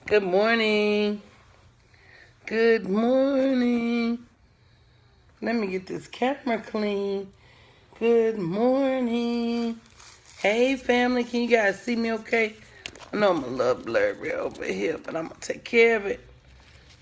Good morning. Good morning. Let me get this camera clean. Good morning. Hey, family. Can you guys see me okay? I know I'm a little blurry over here, but I'm going to take care of it.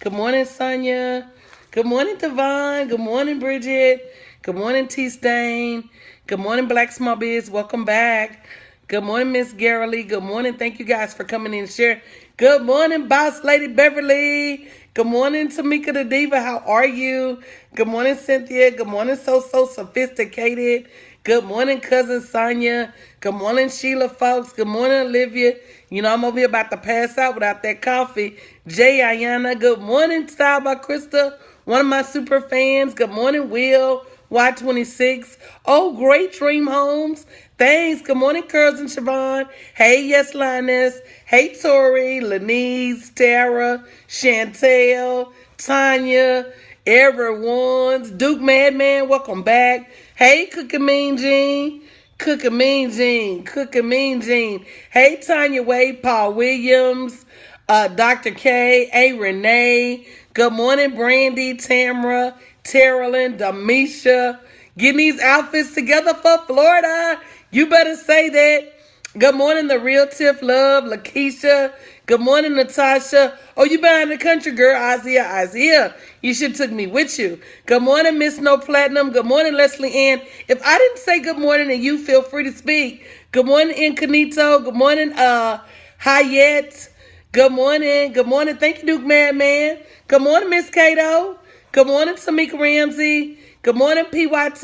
Good morning, Sonia. Good morning, Devon. Good morning, Bridget. Good morning, T-Stain. Good morning, Black Small Biz. Welcome back. Good morning, Miss Garrely. Good morning. Thank you guys for coming in and sharing. Good morning, Boss Lady Beverly. Good morning, Tamika the Diva. How are you? Good morning, Cynthia. Good morning, So Sophisticated. Good morning, Cousin Sonia. Good morning, Sheila folks. Good morning, Olivia. You know I'm over here about to pass out without that coffee. Jay Ayana. Good morning, Style by Krista. One of my super fans. Good morning, Will. Y26. Oh, Great Dream Homes. Thanks. Good morning, Curls and Siobhan. Hey, Yes Linus. Hey, Tori, Lenise, Tara, Chantel, Tanya, everyone's Duke Madman. Welcome back. Hey, Cookie Mean Jean. Cookie Mean Jean. Cookie Mean Jean. Hey, Tanya Wade, Paul Williams, Dr. K, A. Renee. Good morning, Brandy, Tamara, Terrellyn, Demisha. Getting these outfits together for Florida. You better say that. Good morning, the real Tiff Love, Lakeisha. Good morning, Natasha. Oh, you been out in the country, girl. Isaiah. You should took me with you. Good morning, Miss No Platinum. Good morning, Leslie Ann. If I didn't say good morning and you feel free to speak. Good morning, Incognito. Good morning, Hayet. Good morning. Good morning. Thank you, Duke Madman. Good morning, Miss Cato. Good morning, Tamika Ramsey. Good morning, PYT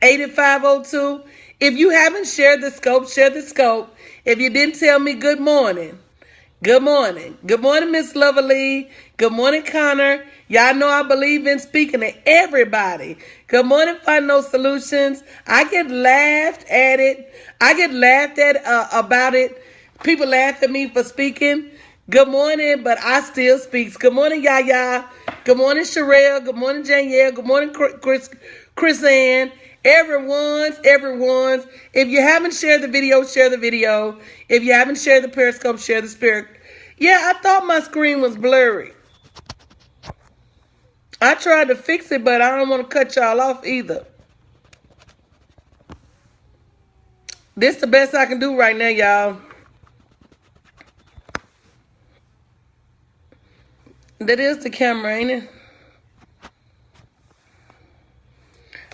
8502. If you haven't shared the scope, share the scope. If you didn't tell me good morning. Good morning. Good morning, Miss Lovely. Good morning, Connor. Y'all know I believe in speaking to everybody. Good morning, Find No Solutions. I get laughed at it. I get laughed at about it. People laugh at me for speaking. Good morning, but I still speak. Good morning, Yaya. Good morning, Sherelle. Good morning, Danielle. Good morning, Chris Ann. Everyone's. If you haven't shared the video, share the video. If you haven't shared the Periscope, share the spirit. Yeah, I thought my screen was blurry. I tried to fix it, but I don't want to cut y'all off either. This the best I can do right now, y'all. That is the camera, ain't it?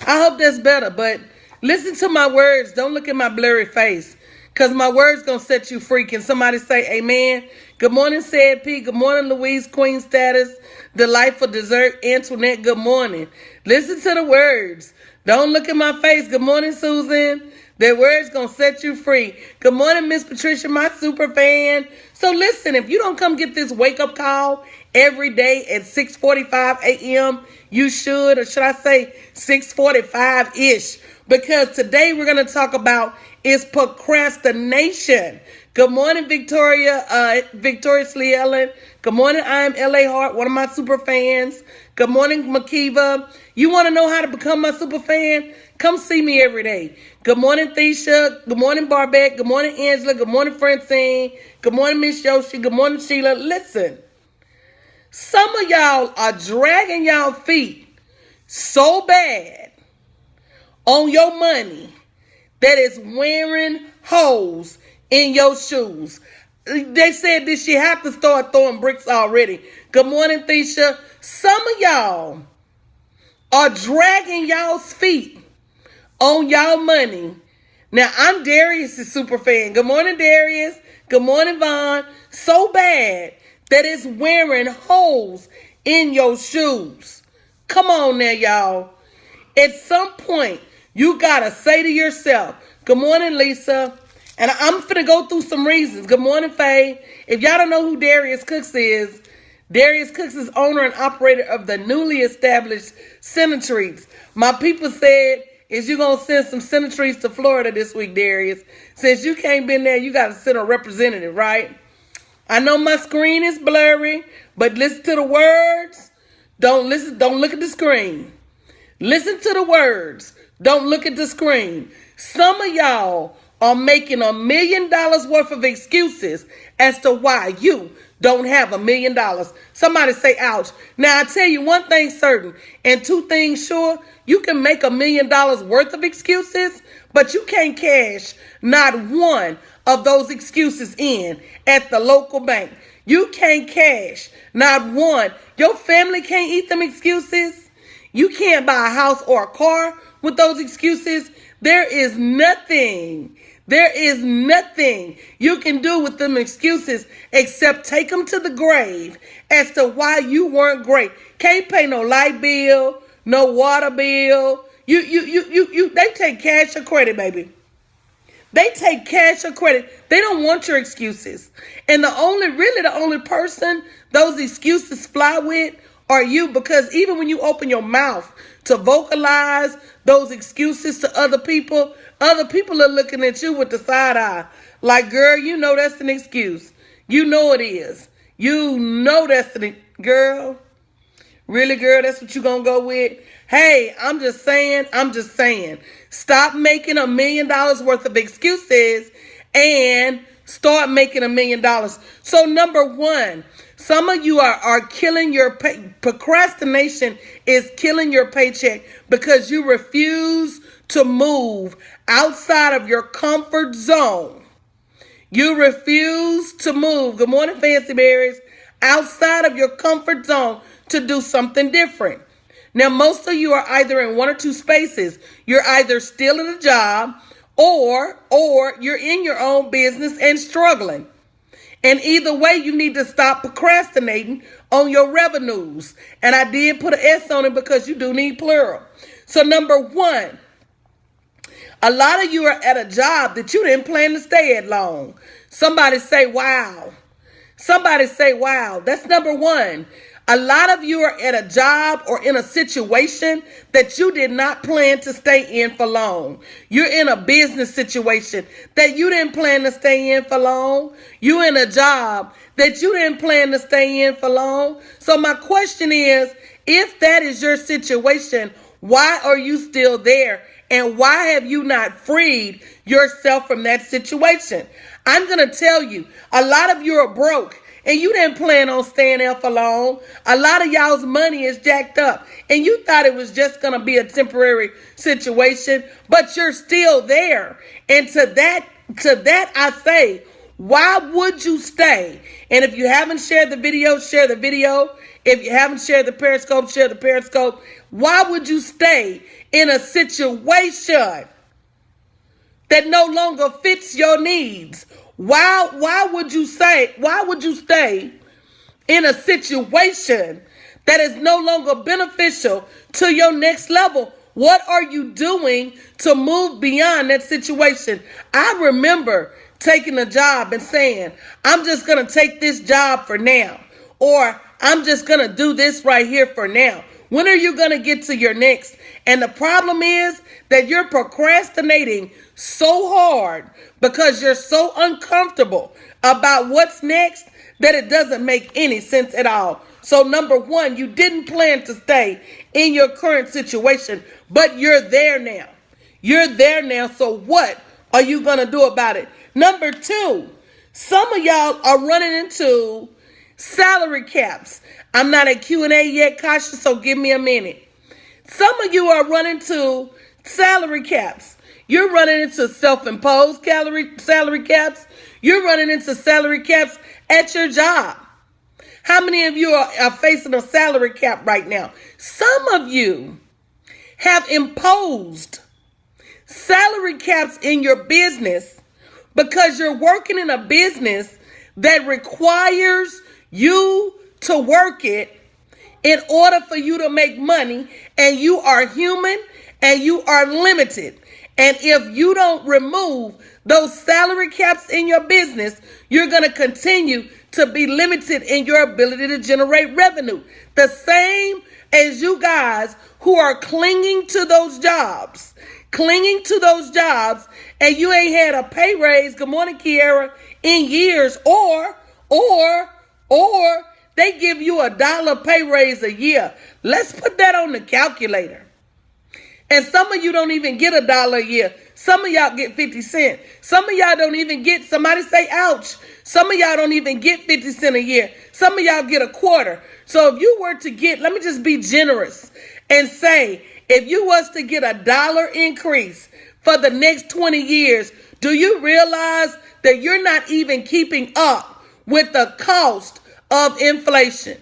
I hope that's better, but listen to my words. Don't look at my blurry face, because my words going to set you free. Can somebody say amen? Good morning, Sad P. Good morning, Louise, Queen Status, Delightful Dessert, Antoinette. Good morning. Listen to the words. Don't look at my face. Good morning, Susan. Their words going to set you free. Good morning, Miss Patricia, my super fan. So listen, if you don't come get this wake-up call every day at 6:45 a.m., you should, or should I say 6:45-ish, because today we're going to talk about is procrastination. Good morning, Victoriously Ellen. Good morning, I am L.A. Hart, one of my super fans. Good morning, Makiva. You want to know how to become my super fan? Come see me every day. Good morning, Thisha. Good morning, Barbette. Good morning, Angela. Good morning, Francine. Good morning, Miss Yoshi. Good morning, Sheila. Listen, some of y'all are dragging y'all feet so bad on your money that it's wearing holes in your shoes. They said this year have to start throwing bricks already. Good morning, Thisha. Some of y'all are dragging y'all's feet on y'all money. Now, I'm Darius' super fan. Good morning, Darius. Good morning, Vaughn. So bad that it's wearing holes in your shoes. Come on now, y'all. At some point, you got to say to yourself, good morning, Lisa. And I'm finna go through some reasons. Good morning, Faye. If y'all don't know who Darius Cooks is owner and operator of the newly established Centuries. My people said, is you going to send some Centuries to Florida this week, Darius? Since you can't been there, you got to send a representative, right? I know my screen is blurry, but listen to the words. Don't look at the screen. Listen to the words. Don't look at the screen. Some of y'all are making $1 million worth of excuses as to why you don't have $1 million. Somebody say, ouch. Now, I tell you one thing certain and two things sure. You can make $1 million worth of excuses, but you can't cash not one of those excuses in at the local bank. You can't cash not one. Your family can't eat them excuses. You can't buy a house or a car with those excuses. There is nothing you can do with them excuses except take them to the grave as to why you weren't great. Can't pay no light bill, no water bill. They take cash or credit, baby. They take cash or credit. They don't want your excuses. And the only person those excuses fly with are you, because even when you open your mouth to vocalize those excuses to other people are looking at you with the side eye. Like, girl, you know that's an excuse. You know it is. You know that's an girl. Really, girl, that's what you gonna go with? Hey, I'm just saying. Stop making $1 million worth of excuses and start making $1 million. So number one, some of you are killing your procrastination is killing your paycheck because you refuse to move outside of your comfort zone. You refuse to move. Good morning, Fancy Berries. Outside of your comfort zone to do something different. Now, most of you are either in one or two spaces. You're either still at a job or you're in your own business and struggling. And either way, you need to stop procrastinating on your revenues. And I did put an S on it because you do need plural. So number one, a lot of you are at a job that you didn't plan to stay at long. Somebody say, wow. Somebody say, wow. That's number one. A lot of you are at a job or in a situation that you did not plan to stay in for long. You're in a business situation that you didn't plan to stay in for long. You're in a job that you didn't plan to stay in for long. So my question is, if that is your situation, why are you still there? And why have you not freed yourself from that situation? I'm going to tell you, a lot of you are broke. And you didn't plan on staying there for long. A lot of y'all's money is jacked up. And you thought it was just going to be a temporary situation. But you're still there. And to that I say, why would you stay? And if you haven't shared the video, share the video. If you haven't shared the Periscope, share the Periscope. Why would you stay in a situation that no longer fits your needs? Why would you stay in a situation that is no longer beneficial to your next level? What are you doing to move beyond that situation? I remember taking a job and saying, I'm just going to take this job for now, or I'm just going to do this right here for now. When are you going to get to your next? And the problem is that you're procrastinating so hard because you're so uncomfortable about what's next that it doesn't make any sense at all. So number one, you didn't plan to stay in your current situation, but you're there now. You're there now. So what are you going to do about it? Number two, some of y'all are running into salary caps. I'm not at Q&A yet, Kasha, so give me a minute. Some of you are running to salary caps. You're running into self-imposed salary caps. You're running into salary caps at your job. How many of you are facing a salary cap right now? Some of you have imposed salary caps in your business because you're working in a business that requires you to work it in order for you to make money, and you are human and you are limited. And if you don't remove those salary caps in your business, you're going to continue to be limited in your ability to generate revenue. The same as you guys who are clinging to those jobs, and you ain't had a pay raise, good morning, Kiara, in years, or they give you $1 pay raise a year. Let's put that on the calculator. And some of you don't even get $1 a year. Some of y'all get 50 cents. Some of y'all don't even get, somebody say ouch. Some of y'all don't even get 50 cents a year. Some of y'all get a quarter. So if you were to get, let me just be generous and say, if you was to get $1 increase for the next 20 years, do you realize that you're not even keeping up with the cost of inflation?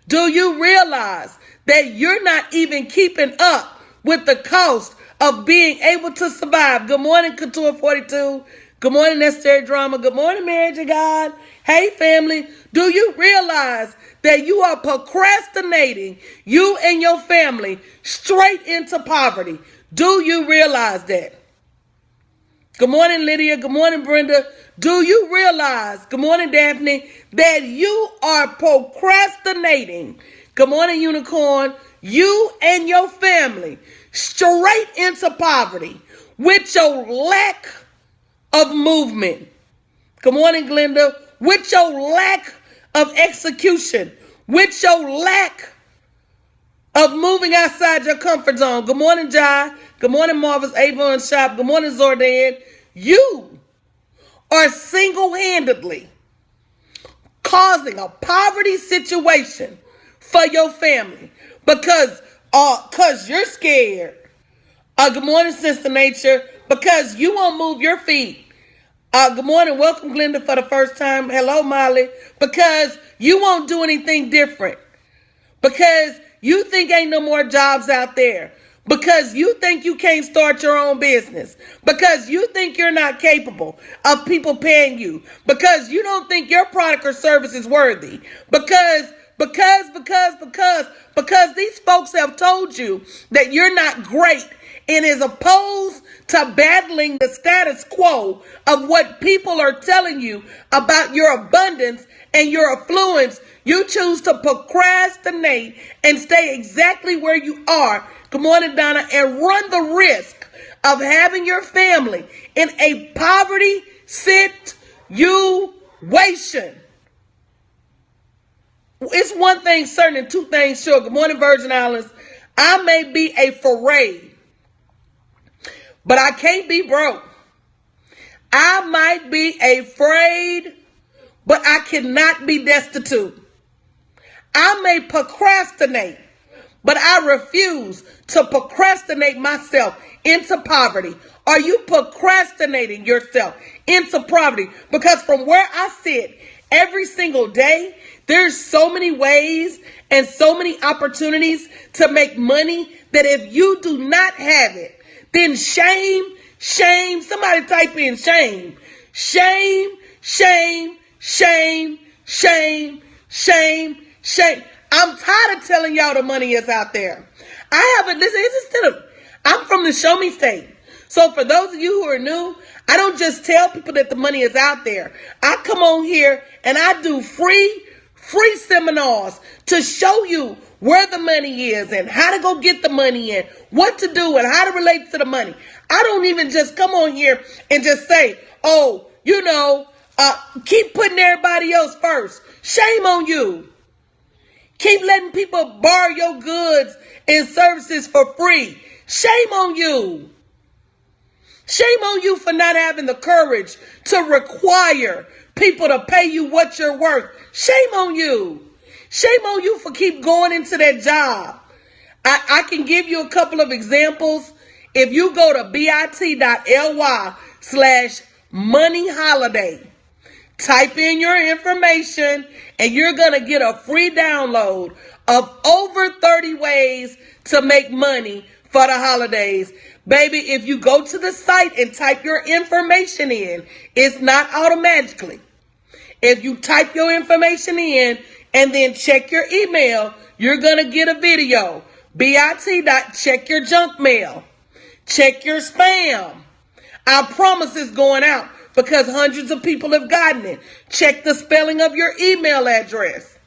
Do you realize that you're not even keeping up with the cost of being able to survive? Good morning, Couture 42. Good morning, Necessary Drama. Good morning, Marriage of God. Hey, family. Do you realize that you are procrastinating, you and your family, straight into poverty? Do you realize that? Good morning, Lydia. Good morning, Brenda. Do you realize, good morning, Daphne, that you are procrastinating? Good morning, Unicorn. You and your family straight into poverty with your lack of movement. Good morning, Glenda. With your lack of execution, with your lack of moving outside your comfort zone. Good morning, Jai. Good morning, Marvel's Avon Shop. Good morning, Zordan. You are single-handedly causing a poverty situation for your family because you're scared. Good morning, Sister Nature. Because you won't move your feet. Good morning. Welcome, Glenda, for the first time. Hello, Molly. Because you won't do anything different. Because you think ain't no more jobs out there. Because you think you can't start your own business. Because you think you're not capable of people paying you. Because you don't think your product or service is worthy. Because these folks have told you that you're not great, and as opposed to battling the status quo of what people are telling you about your abundance and your affluence, you choose to procrastinate and stay exactly where you are. Good morning, Donna. And run the risk of having your family in a poverty situation. It's one thing certain and two things sure. Good morning, Virgin Islands. I may be afraid, but I can't be broke. I might be afraid, but I cannot be destitute. I may procrastinate, but I refuse to procrastinate myself into poverty. Are you procrastinating yourself into poverty? Because from where I sit every single day, there's so many ways and so many opportunities to make money that if you do not have it, then shame, somebody type in shame, shame. I'm tired of telling y'all the money is out there. I'm from the Show Me State. So for those of you who are new, I don't just tell people that the money is out there. I come on here and I do free seminars to show you where the money is and how to go get the money and what to do and how to relate to the money. I don't even just come on here and just say, keep putting everybody else first. Shame on you. Keep letting people borrow your goods and services for free. Shame on you. Shame on you for not having the courage to require people to pay you what you're worth. Shame on you. Shame on you for keep going into that job. I can give you a couple of examples. If you go to bit.ly/moneyholiday, type in your information and you're going to get a free download of over 30 ways to make money for the holidays. Baby, if you go to the site and type your information in, it's not automatically. If you type your information in and then check your email, you're going to get a video. Check your junk mail. Check your spam. I promise it's going out because hundreds of people have gotten it. Check the spelling of your email address.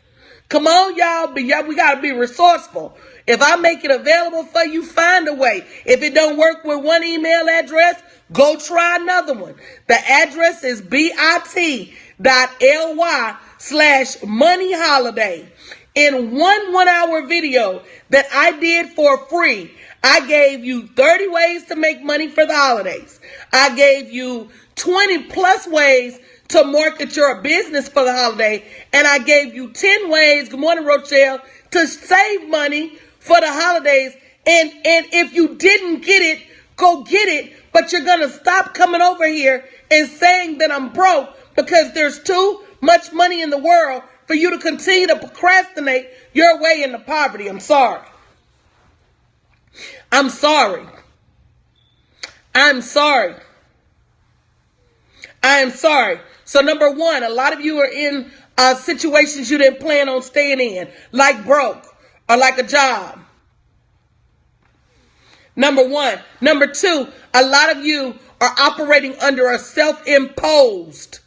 Come on, y'all. We got to be resourceful. If I make it available for you, find a way. If it don't work with one email address, go try another one. The address is bit.ly/moneyholiday. In one hour video that I did for free, I gave you 30 ways to make money for the holidays. I gave you 20 plus ways to market your business for the holiday. And I gave you 10 ways, good morning, Rochelle, to save money for the holidays. And if you didn't get it, go get it. But you're going to stop coming over here and saying that I'm broke because there's too much money in the world for you to continue to procrastinate your way into poverty. I'm sorry. I'm sorry. I'm sorry. I am sorry. So number one, a lot of you are in situations you didn't plan on staying in, like broke or like a job. Number one. Number two, a lot of you are operating under a self-imposed.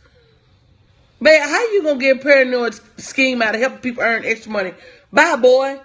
Man, how you going to get a paranoid scheme out of helping people earn extra money? Bye, boy.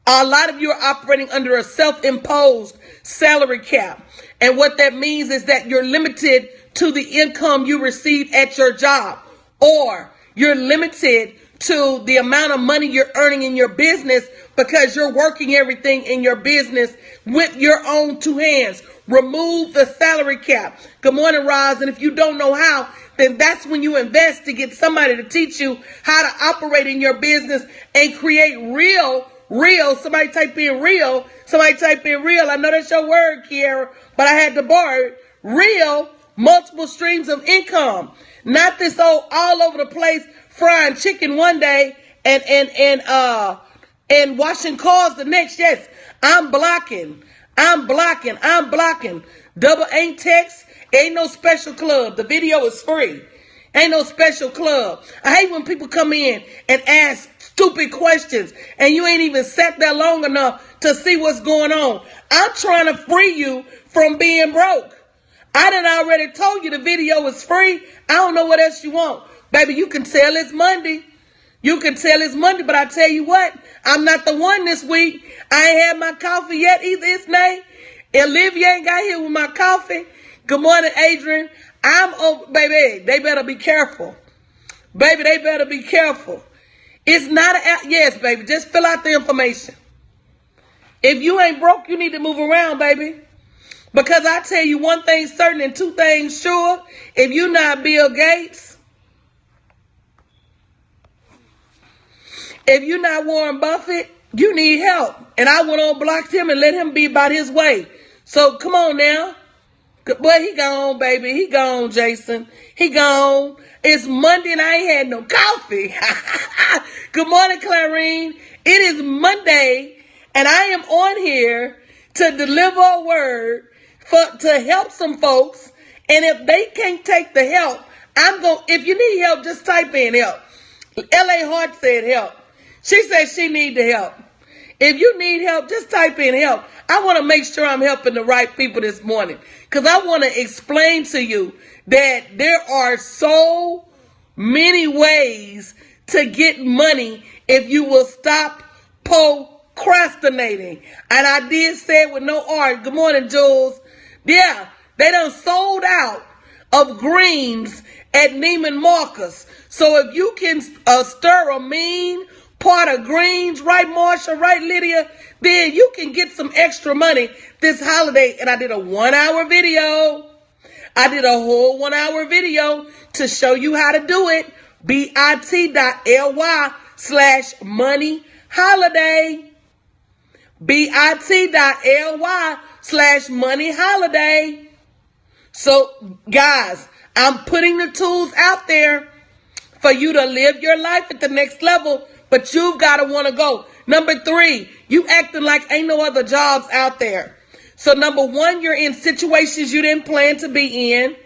A lot of you are operating under a self-imposed salary cap. And what that means is that you're limited to the income you receive at your job. Or you're limited to the amount of money you're earning in your business because you're working everything in your business with your own two hands. Remove the salary cap. Good morning, Roz. And if you don't know how, then that's when you invest to get somebody to teach you how to operate in your business and create real. Somebody type in real. I know that's your word, Kiara, but I had to borrow it. Real multiple streams of income. Not this old all over the place frying chicken one day and washing cars the next. Yes, I'm blocking. Double ain't text. Ain't no special club. The video is free. Ain't no special club. I hate when people come in and ask stupid questions and you ain't even sat there long enough to see what's going on. I'm trying to free you from being broke. I done already told you the video is free. I don't know what else you want. Baby, you can tell it's Monday. But I tell you what, I'm not the one this week. I ain't had my coffee yet either. It's May. Olivia ain't got here with my coffee. Good morning, Adrian. Baby, they better be careful. It's not yes, baby, just fill out the information. If you ain't broke, you need to move around, baby. Because I tell you one thing certain and two things sure. If you not Bill Gates, if you not Warren Buffett, you need help. And I went on blocked him and let him be about his way. So come on now. Boy, he gone, baby. He gone, Jason. He gone. It's Monday and I ain't had no coffee. Good morning, Clarine. It is Monday and I am on here to deliver a word to help some folks. And if they can't take the help, if you need help, just type in help. L.A. Hart said help. She said she need the help. If you need help, just type in help. I want to make sure I'm helping the right people this morning. Because I want to explain to you that there are so many ways to get money if you will stop procrastinating. And I did say it with no art. Good morning, Jules. Yeah, they done sold out of greens at Neiman Marcus. So if you can stir a mean pot of greens, right, Marsha, right, Lydia, then you can get some extra money this holiday. And I did a 1 hour video. I did a whole 1 hour video to show you how to do it. bit.ly/money holiday. bit.ly/money holiday. So guys, I'm putting the tools out there for you to live your life at the next level, but you've got to want to go. Number 3, you acting like ain't no other jobs out there. So number 1, you're in situations you didn't plan to be in.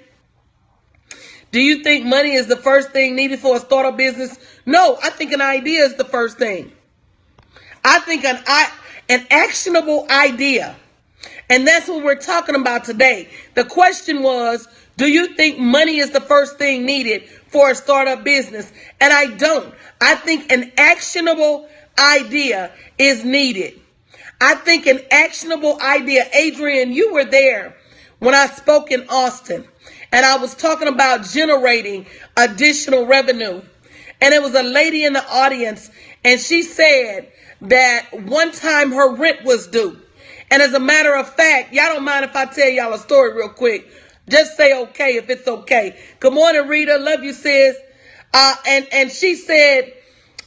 Do you think money is the first thing needed for a startup business? No, I think an idea is the first thing. I think an actionable idea. And that's what we're talking about today. The question was, do you think money is the first thing needed for a startup business? And I don't. I think an actionable idea is needed. I think an actionable idea. Adrian, you were there when I spoke in Austin. And I was talking about generating additional revenue. And it was a lady in the audience, and she said that one time her rent was due. And as a matter of fact, y'all don't mind if I tell y'all a story real quick. Just say okay if it's okay. Good morning, Rita. Love you, sis. And she said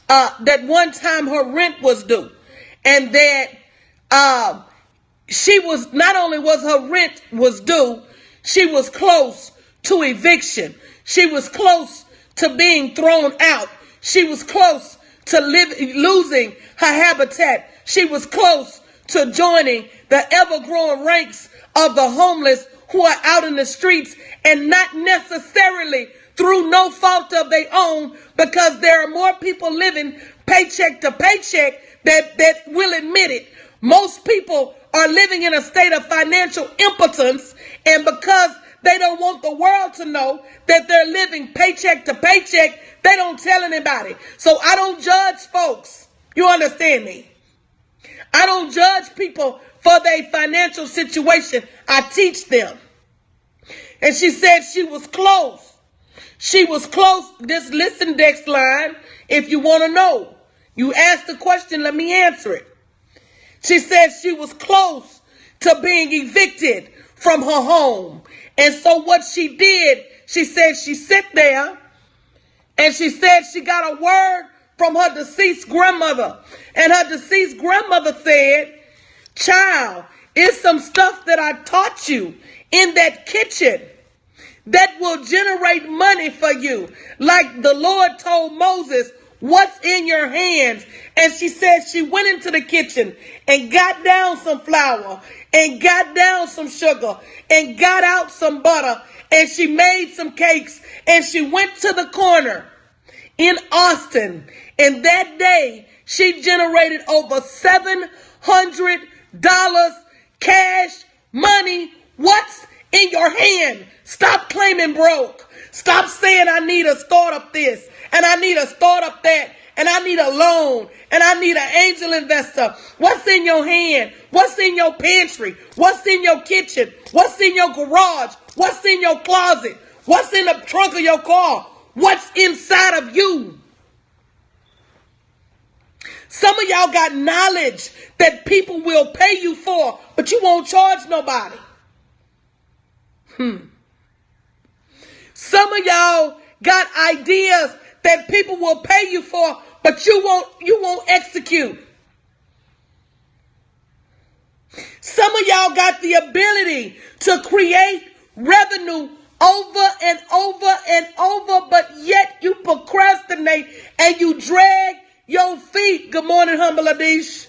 that one time her rent was due. And that she was, not only was her rent was due, she was close to eviction. She was close to being thrown out. She was close to losing her habitat. She was close to joining the ever-growing ranks of the homeless who are out in the streets, and not necessarily through no fault of their own, because there are more people living paycheck to paycheck that will admit it. Most people are living in a state of financial impotence, and because they don't want the world to know that they're living paycheck to paycheck, they don't tell anybody. So I don't judge folks. You understand me? I don't judge people for their financial situation. I teach them. And she said she was close. She was close. Just listen, Dex line, if you want to know. You asked the question, let me answer it. She said she was close to being evicted from her home. And so what she did, she said she sat there and she said she got a word from her deceased grandmother. And her deceased grandmother said, child, it's some stuff that I taught you in that kitchen that will generate money for you. Like the Lord told Moses, what's in your hands? And she said she went into the kitchen and got down some flour and got down some sugar and got out some butter, and she made some cakes, and she went to the corner in Austin, and that day she generated over $700 cash money. What's in your hand? Stop claiming broke. Stop saying I need a startup this and I need a startup that and I need a loan and I need an angel investor. What's in your hand? What's in your pantry? What's in your kitchen? What's in your garage? What's in your closet? What's in the trunk of your car? What's inside of you? Some of y'all got knowledge that people will pay you for, but you won't charge nobody. Some of y'all got ideas that people will pay you for, but you won't execute. Some of y'all got the ability to create revenue over and over and over, but yet you procrastinate and you drag your feet. Good morning, Humble Adish.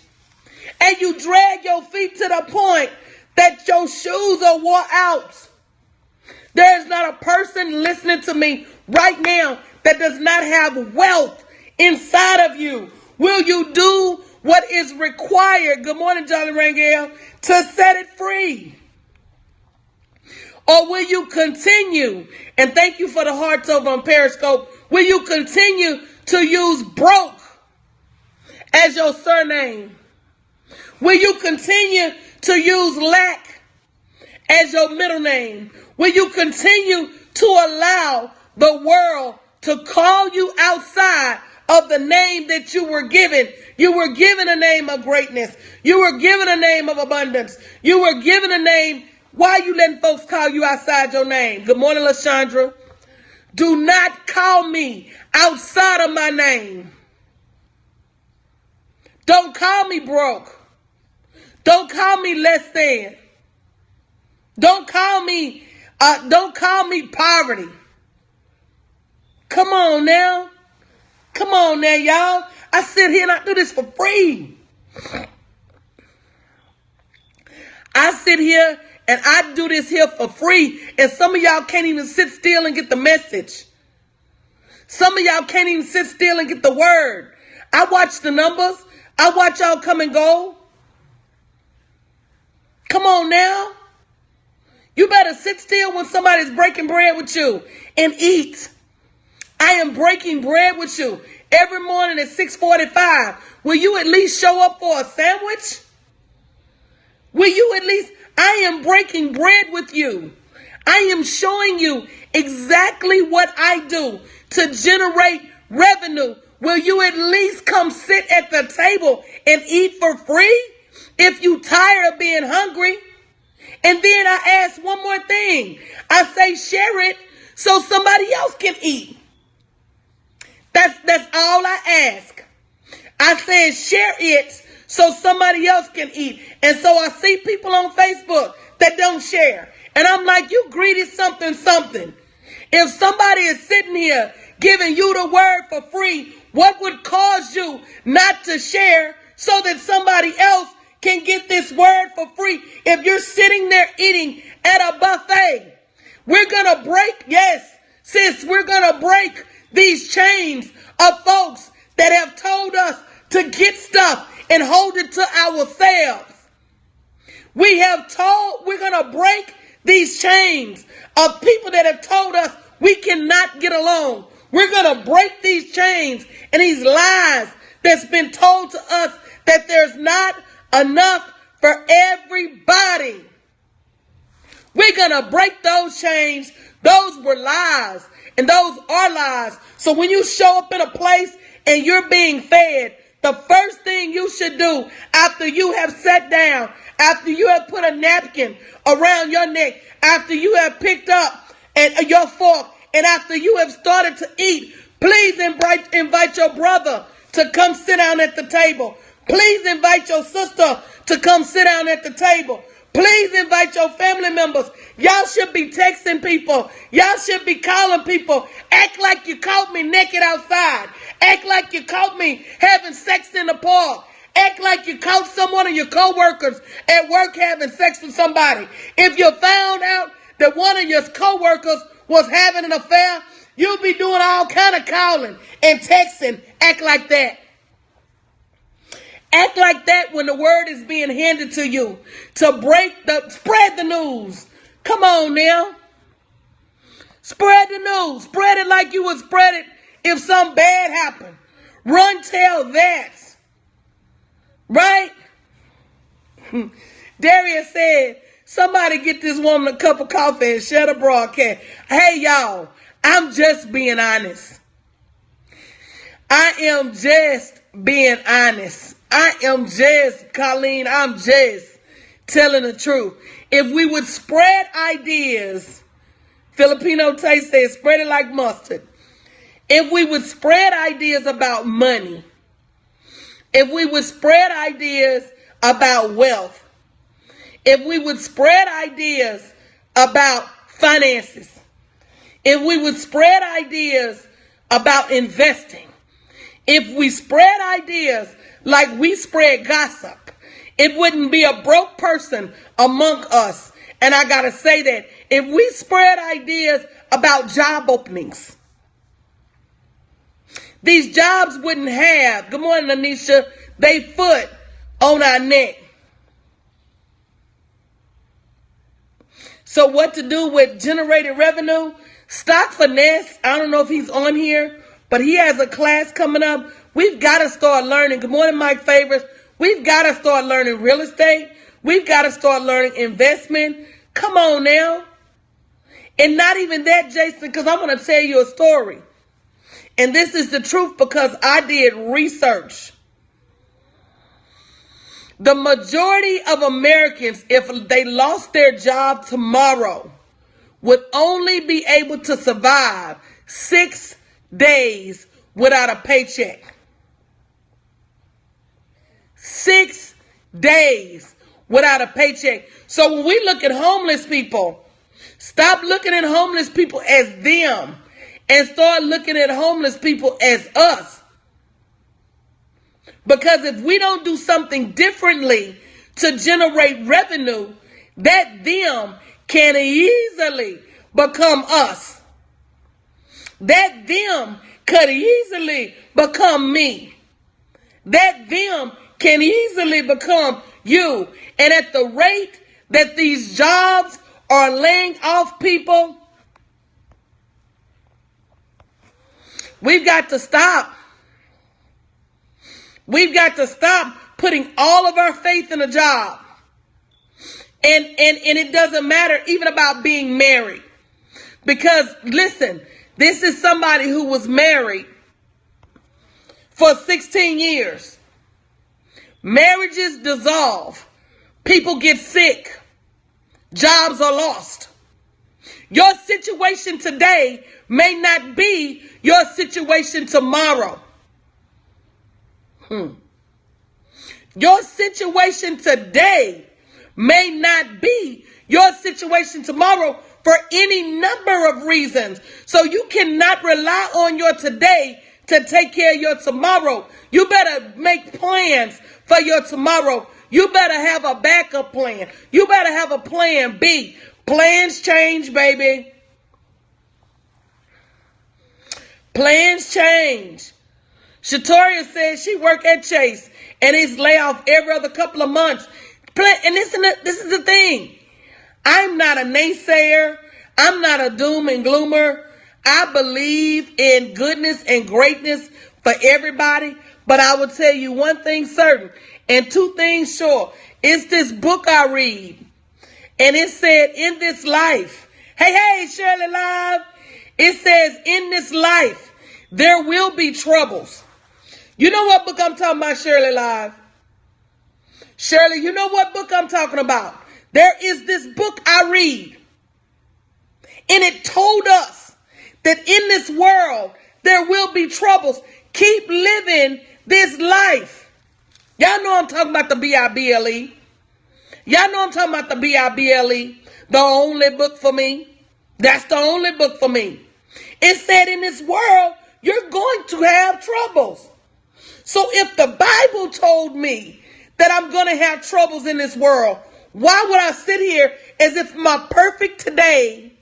And you drag your feet to the point that your shoes are wore out. There's not a person listening to me right now that does not have wealth inside of you. Will you do what is required? Good morning, Jolly Rangel. To set it free. Or will you continue? And thank you for the hearts over on Periscope. Will you continue to use broke as your surname? Will you continue to use lack as your middle name? Will you continue to allow the world to call you outside of the name that you were given? You were given a name of greatness. You were given a name of abundance. You were given a name. Why are you letting folks call you outside your name? Good morning, LaShondra. Do not call me outside of my name. Don't call me broke. Don't call me less than. Don't call me poverty. Come on now. Come on now, y'all. I sit here and I do this for free. I sit here and I do this here for free. And some of y'all can't even sit still and get the message. Some of y'all can't even sit still and get the word. I watch the numbers. I watch y'all come and go. Come on now. You better sit still when somebody's breaking bread with you and eat. I am breaking bread with you every morning at 6:45. Will you at least show up for a sandwich? Will you at least? I am breaking bread with you. I am showing you exactly what I do to generate revenue, will you at least come sit at the table and eat for free if you tired of being hungry? And then I ask one more thing. I say share it so somebody else can eat. That's all I ask. I said share it so somebody else can eat. And so I see people on Facebook that don't share. And I'm like, you greedy something. If somebody is sitting here giving you the word for free, what would cause you not to share so that somebody else can get this word for free? If you're sitting there eating at a buffet, we're going to break, yes, sis, we're going to break these chains of folks that have told us to get stuff and hold it to ourselves. We're going to break these chains of people that have told us we cannot get along. We're going to break these chains and these lies that's been told to us that there's not enough for everybody. We're going to break those chains. Those were lies, and those are lies. So when you show up in a place and you're being fed, the first thing you should do after you have sat down, after you have put a napkin around your neck, after you have picked up your fork, and after you have started to eat, please invite your brother to come sit down at the table. Please invite your sister to come sit down at the table. Please invite your family members. Y'all should be texting people. Y'all should be calling people. Act like you caught me naked outside. Act like you caught me having sex in the park. Act like you caught someone of your co-workers at work having sex with somebody. If you found out that one of your co-workers was having an affair, you'll be doing all kind of calling and texting. Act like that. Act like that when the word is being handed to you. Spread the news. Come on now. Spread the news. Spread it like you would spread it if something bad happened. Run tell that. Right? Darius said, somebody get this woman a cup of coffee and share the broadcast. Hey, y'all, I'm just being honest. I am just being honest. Colleen, I'm just telling the truth. If we would spread ideas, Filipino taste says, spread it like mustard. If we would spread ideas about money, if we would spread ideas about wealth, if we would spread ideas about finances, if we would spread ideas about investing, if we spread ideas like we spread gossip, it wouldn't be a broke person among us. And I got to say that if we spread ideas about job openings, these jobs wouldn't have, good morning, Anisha, they foot on our neck. So what to do with generated revenue? Stock Finesse, I don't know if he's on here, but he has a class coming up. We've got to start learning. Good morning, Mike Favors. We've got to start learning real estate. We've got to start learning investment. Come on now. And not even that, Jason, because I'm going to tell you a story. And this is the truth because I did research. The majority of Americans, if they lost their job tomorrow, would only be able to survive 6 days without a paycheck. 6 days without a paycheck. So when we look at homeless people, stop looking at homeless people as them and start looking at homeless people as us. Because if we don't do something differently to generate revenue, that them can easily become us. That them could easily become me. That them can easily become you. And at the rate that these jobs are laying off people, we've got to stop. We've got to stop putting all of our faith in a job. And it doesn't matter even about being married. Because listen, this is somebody who was married for 16 years. Marriages dissolve. People get sick. Jobs are lost. Your situation today may not be your situation tomorrow. Your situation today may not be your situation tomorrow for any number of reasons. So you cannot rely on your today to take care of your tomorrow. You better make plans for your tomorrow. You better have a backup plan. You better have a plan B. Plans change, baby. Plans change. Shatoria says she work at Chase and it's layoff every other couple of months. And this is the thing. I'm not a naysayer. I'm not a doom and gloomer. I believe in goodness and greatness for everybody. But I will tell you one thing certain and two things sure. It's this book I read. And it said, in this life. Hey, Shirley Live. It says, in this life, there will be troubles. You know what book I'm talking about, Shirley Live? Shirley, you know what book I'm talking about? There is this book I read. And it told us that in this world, there will be troubles. Keep living this life. Y'all know I'm talking about the Bible. Y'all know I'm talking about the Bible. The only book for me. That's the only book for me. It said in this world, you're going to have troubles. So if the Bible told me that I'm going to have troubles in this world, why would I sit here as if my perfect today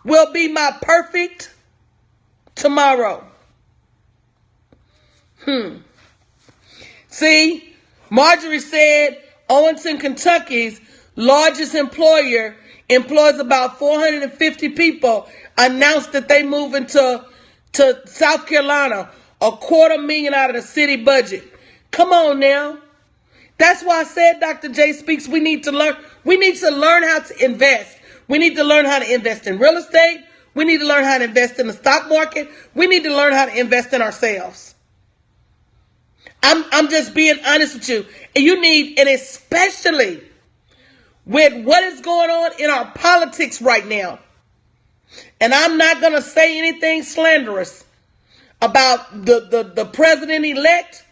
will be my perfect tomorrow? See, Marjorie said Owenston, Kentucky's largest employer employs about 450 people, announced that they moving to South Carolina, $250,000 out of the city budget. Come on now. That's why I said, Dr. J Speaks, we need to learn how to invest. We need to learn how to invest in real estate. We need to learn how to invest in the stock market. We need to learn how to invest in ourselves. I'm just being honest with you. And you need, and especially with what is going on in our politics right now. And I'm not going to say anything slanderous about the president-elect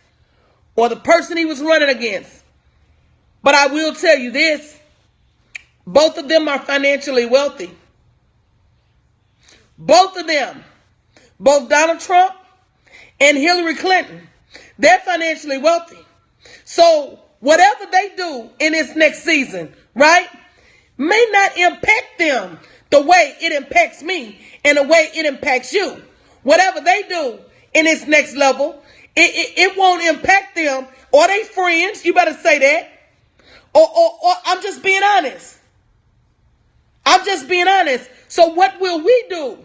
or the person he was running against. But I will tell you this. Both of them are financially wealthy. Both of them. Both Donald Trump and Hillary Clinton. They're financially wealthy. So whatever they do in this next season, right, may not impact them the way it impacts me and the way it impacts you. Whatever they do in this next level, it won't impact them or they friends. You better say that. Or I'm just being honest. I'm just being honest. So what will we do?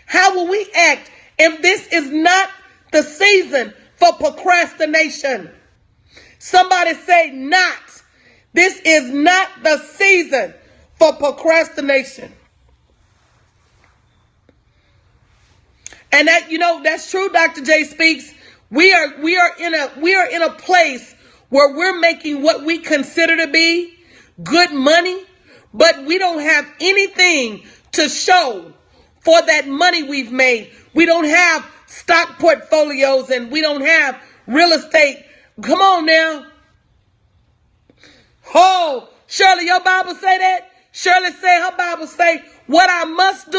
How will we act if this is not the season for procrastination? Somebody say not. This is not the season for procrastination. And that, that's true, Dr. J Speaks. We are in a place where we're making what we consider to be good money, but we don't have anything to show for that money we've made. We don't have stock portfolios and we don't have real estate. Come on now. Oh, Shirley, your Bible say that? Shirley say her Bible say, what I must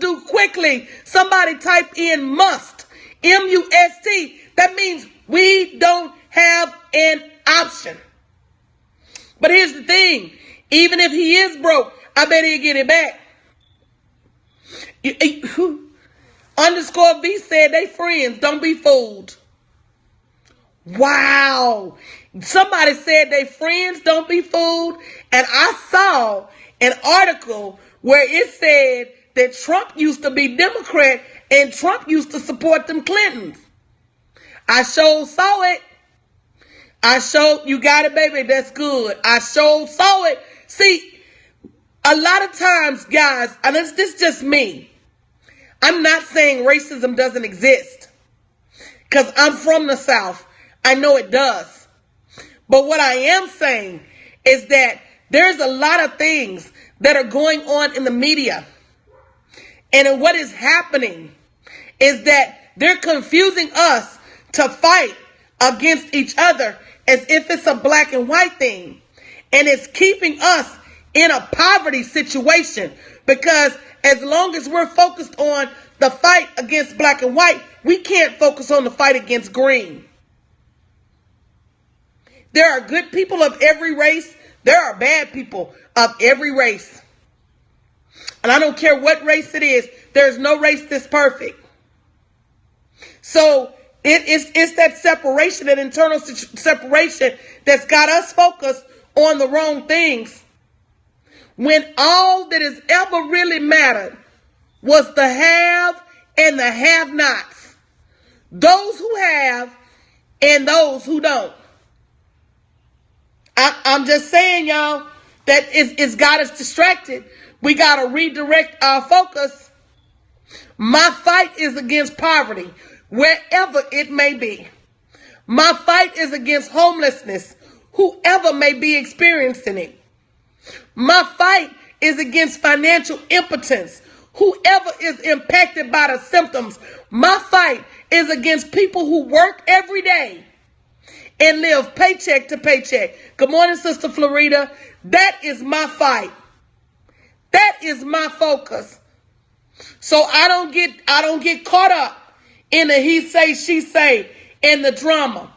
do quickly. Somebody type in must. M-U-S-T. That means we don't have an option. But here's the thing. Even if he is broke, I bet he'll get it back. Underscore V said they friends. Don't be fooled. Wow. Somebody said they friends. Don't be fooled. And I saw an article where it said that Trump used to be Democrat and Trump used to support them Clintons. I sure saw it. You got it, baby. That's good. I sure saw it. See, a lot of times, guys, and this is just me. I'm not saying racism doesn't exist. because I'm from the South. I know it does. But what I am saying is that there's a lot of things that are going on in the media. And what is happening is that they're confusing us to fight against each other as if it's a black and white thing. And it's keeping us in a poverty situation, because as long as we're focused on the fight against black and white, we can't focus on the fight against green. There are good people of every race. There are bad people of every race. And I don't care what race it is. There's no race that's perfect. So it's that separation, that internal separation that's got us focused on the wrong things, when all that has ever really mattered was the have and the have-nots. Those who have and those who don't. I'm just saying, y'all, that it's got us distracted. We got to redirect our focus. My fight is against poverty, wherever it may be. My fight is against homelessness, whoever may be experiencing it. My fight is against financial impotence, whoever is impacted by the symptoms. My fight is against people who work every day and live paycheck to paycheck. Good morning, Sister Florida. That is my fight. That is my focus. So I don't get caught up in the he say, she say, and the drama.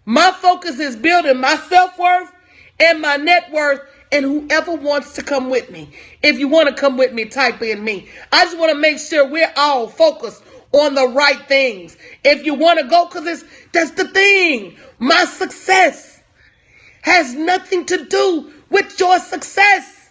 My focus is building my self-worth and my net worth, and whoever wants to come with me. If you want to come with me, type in me. I just want to make sure we're all focused on the right things. If you want to go, because that's the thing. My success has nothing to do with your success.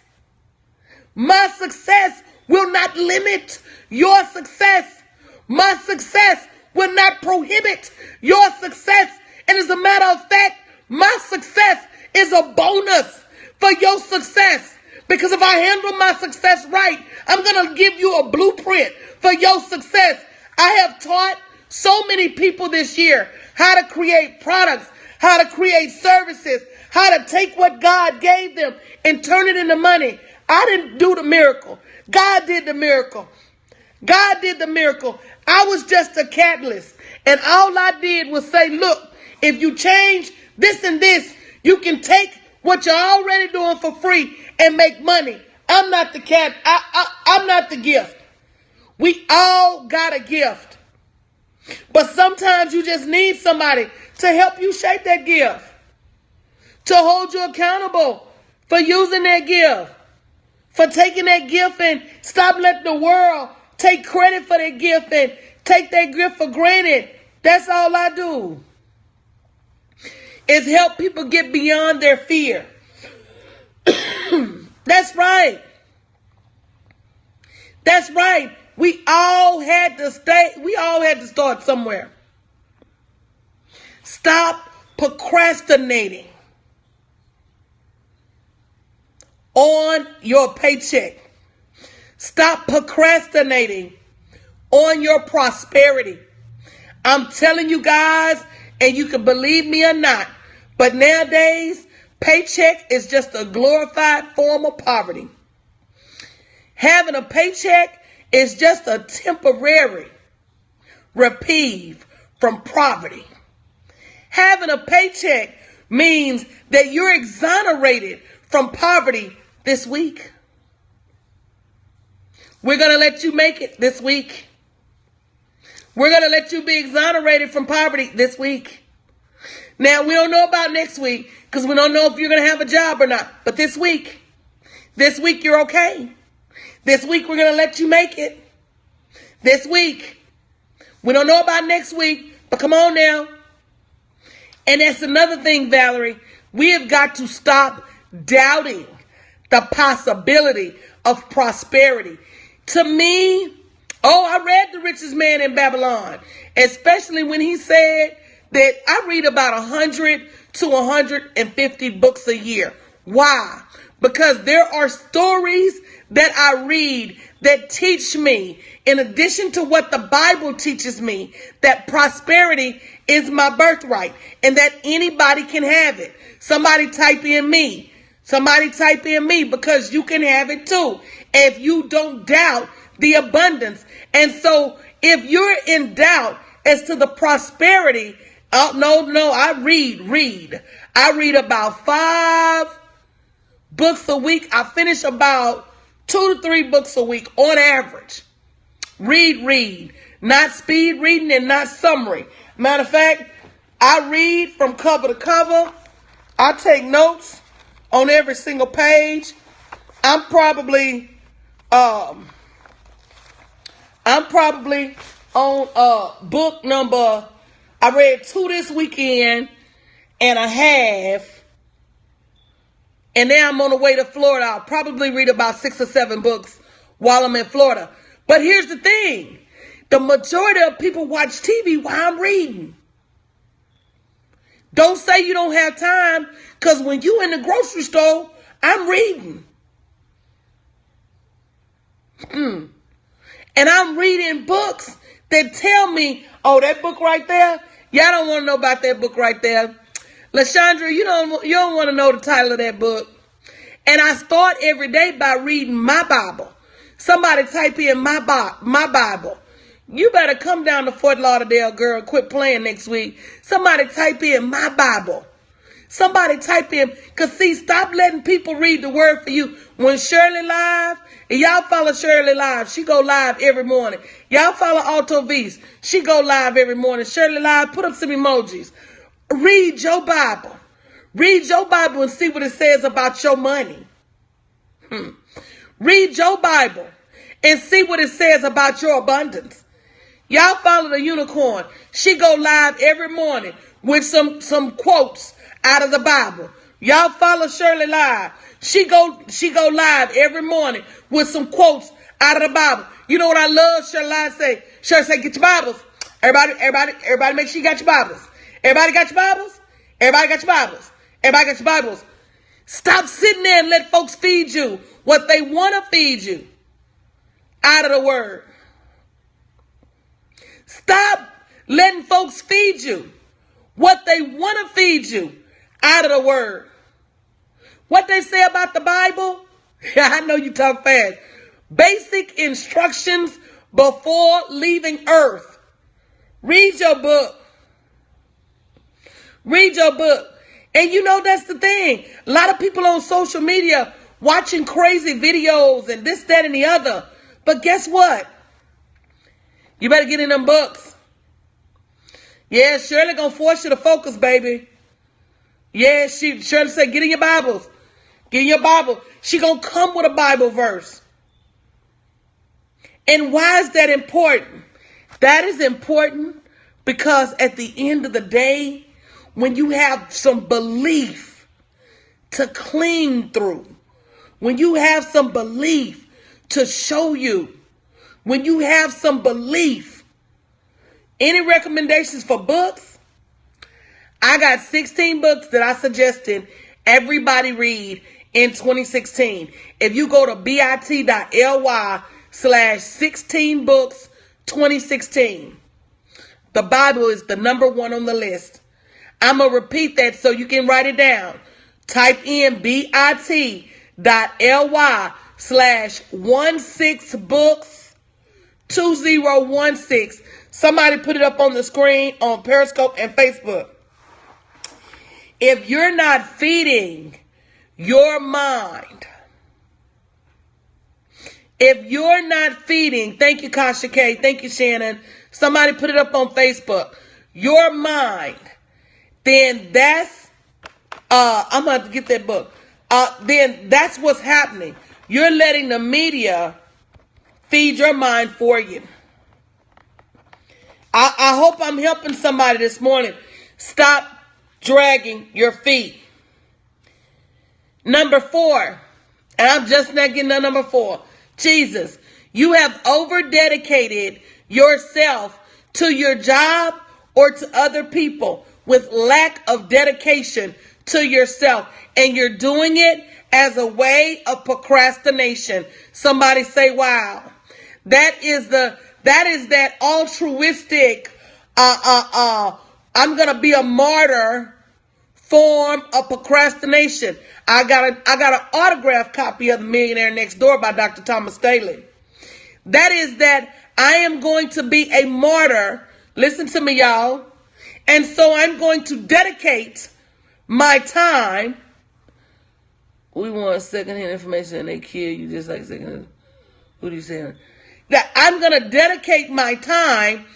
My success will not limit your success. My success will not prohibit your success. And as a matter of fact, my success is a bonus for your success. Because if I handle my success right, I'm going to give you a blueprint for your success. I have taught so many people this year how to create products, how to create services, how to take what God gave them and turn it into money. I didn't do the miracle. God did the miracle. God did the miracle. I was just a catalyst. And all I did was say, look, if you change this and this, you can take what you're already doing for free and make money. I'm not the cat. I'm not the gift. We all got a gift. But sometimes you just need somebody to help you shape that gift, to hold you accountable for using that gift, for taking that gift and stop letting the world take credit for that gift and take that gift for granted. That's all I do, is help people get beyond their fear. That's right. That's right. We all had to start somewhere. Stop procrastinating on your paycheck. Stop procrastinating on your prosperity. I'm telling you guys, and you can believe me or not, but nowadays, paycheck is just a glorified form of poverty. Having a paycheck is just a temporary reprieve from poverty. Having a paycheck means that you're exonerated from poverty this week. We're going to let you make it this week. We're going to let you be exonerated from poverty this week. Now, we don't know about next week because we don't know if you're going to have a job or not. But this week you're okay. This week, we're going to let you make it. This week. We don't know about next week, but come on now. And that's another thing, Valerie. We have got to stop doubting the possibility of prosperity. To me, I read The Richest Man in Babylon, especially when he said that I read about 100 to 150 books a year. Why? Because there are stories that I read that teach me, in addition to what the Bible teaches me, that prosperity is my birthright and that anybody can have it. Somebody type in me. Somebody type in me, because you can have it too if you don't doubt the abundance. And so if you're in doubt as to the prosperity, I read. I read about 5 books a week. I finish about 2 to 3 books a week on average. Read. Not speed reading and not summary. Matter of fact, I read from cover to cover. I take notes on every single page. I'm probably on book number, I read 2 this weekend and a half. And now I'm on the way to Florida. I'll probably read about 6 or 7 books while I'm in Florida. But here's the thing. The majority of people watch TV while I'm reading. Don't say you don't have time, because when you in the grocery store, I'm reading. And I'm reading books that tell me, oh, that book right there, y'all don't want to know about that book right there. LaShandra, you don't want to know the title of that book. And I start every day by reading my Bible. Somebody type in my Bible. You better come down to Fort Lauderdale, girl. Quit playing next week. Somebody type in my Bible. Somebody type in, because see, stop letting people read the word for you. When Shirley live, and y'all follow Shirley live, she go live every morning. Y'all follow Alto V's, she go live every morning. Shirley live, put up some emojis. Read your Bible. Read your Bible and see what it says about your money. Read your Bible and see what it says about your abundance. Y'all follow the unicorn. She go live every morning with some quotes out of the Bible. Y'all follow Shirley live. She go live every morning with some quotes out of the Bible. You know what I love Shirley say? Shirley say, get your Bibles. Everybody make sure you got your Bibles. Everybody got your Bibles? Everybody got your Bibles. Everybody got your Bibles. Stop sitting there and let folks feed you what they want to feed you out of the word. Stop letting folks feed you what they want to feed you out of the word. What they say about the Bible? I know you talk fast. Basic instructions before leaving earth. Read your book. Read your book. And you know, that's the thing. A lot of people on social media watching crazy videos and this, that, and the other. But guess what? You better get in them books. Yeah, Shirley gonna force you to focus, baby. Yeah, Shirley said, get in your Bibles. Get in your Bible. She gonna come with a Bible verse. And why is that important? That is important because at the end of the day, when you have some belief to cling through, when you have some belief to show you, when you have some belief, any recommendations for books? I got 16 books that I suggested everybody read in 2016. If you go to bit.ly/16 books 2016, the Bible is the number 1 on the list. I'm going to repeat that so you can write it down. Type in bit.ly/16 books 2016. Somebody put it up on the screen on Periscope and Facebook. If you're not feeding your mind, if you're not feeding, thank you, Kasha K, thank you, Shannon. Somebody put it up on Facebook. Your mind, then that's, I'm going to have to get that book. Then that's what's happening. You're letting the media feed your mind for you. I hope I'm helping somebody this morning. Stop dragging your feet. Number 4, and I'm just not getting to number 4. Jesus, you have over-dedicated yourself to your job or to other people with lack of dedication to yourself, and you're doing it as a way of procrastination. Somebody say, wow. That is that altruistic, I'm going to be a martyr form of procrastination. I got an autographed copy of The Millionaire Next Door by Dr. Thomas Staley. That is that I am going to be a martyr. Listen to me, y'all. And so I'm going to dedicate my time. We want secondhand information and they kill you just like secondhand. What are you saying? That I'm going to dedicate my time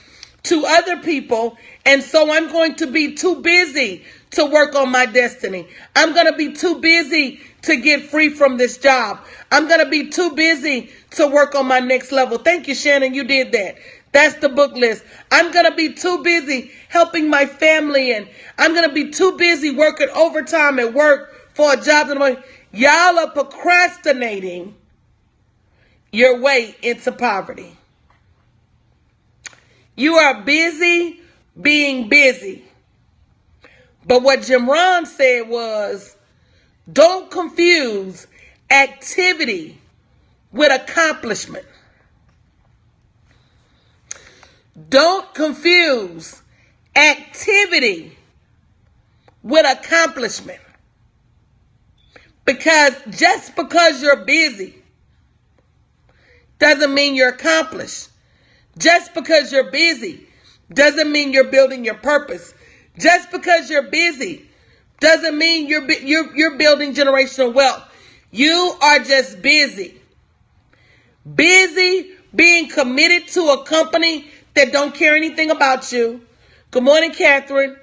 to other people, and so I'm going to be too busy to work on my destiny. I'm going to be too busy to get free from this job. I'm going to be too busy to work on my next level. Thank you, Shannon. You did that. That's the book list. I'm going to be too busy helping my family, and I'm going to be too busy working overtime at work for a job. Y'all are procrastinating your way into poverty. You are busy being busy. But what Jim Rohn said was, don't confuse activity with accomplishment. Don't confuse activity with accomplishment. Because just because you're busy doesn't mean you're accomplished. Just because you're busy doesn't mean you're building your purpose. Just because you're busy doesn't mean you're building generational wealth. You are just busy. Busy being committed to a company that don't care anything about you. Good morning, Catherine.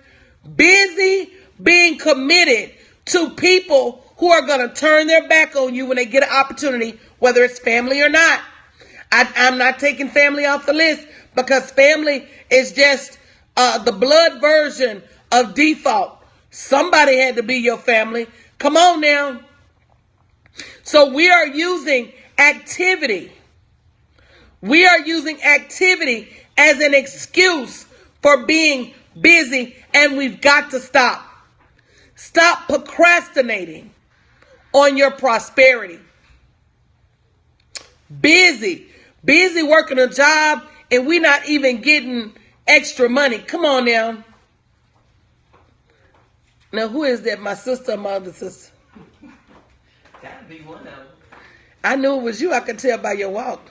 Busy being committed to people who are going to turn their back on you when they get an opportunity, whether it's family or not. I'm not taking family off the list because family is just the blood version of default. Somebody had to be your family. Come on now. So we are using activity. We are using activity as an excuse for being busy, and we've got to stop. Stop procrastinating on your prosperity. Busy working a job, and we're not even getting extra money. Come on now. Now, who is that? My sister or my other sister? Gotta be one of them. I knew it was you. I could tell by your walk.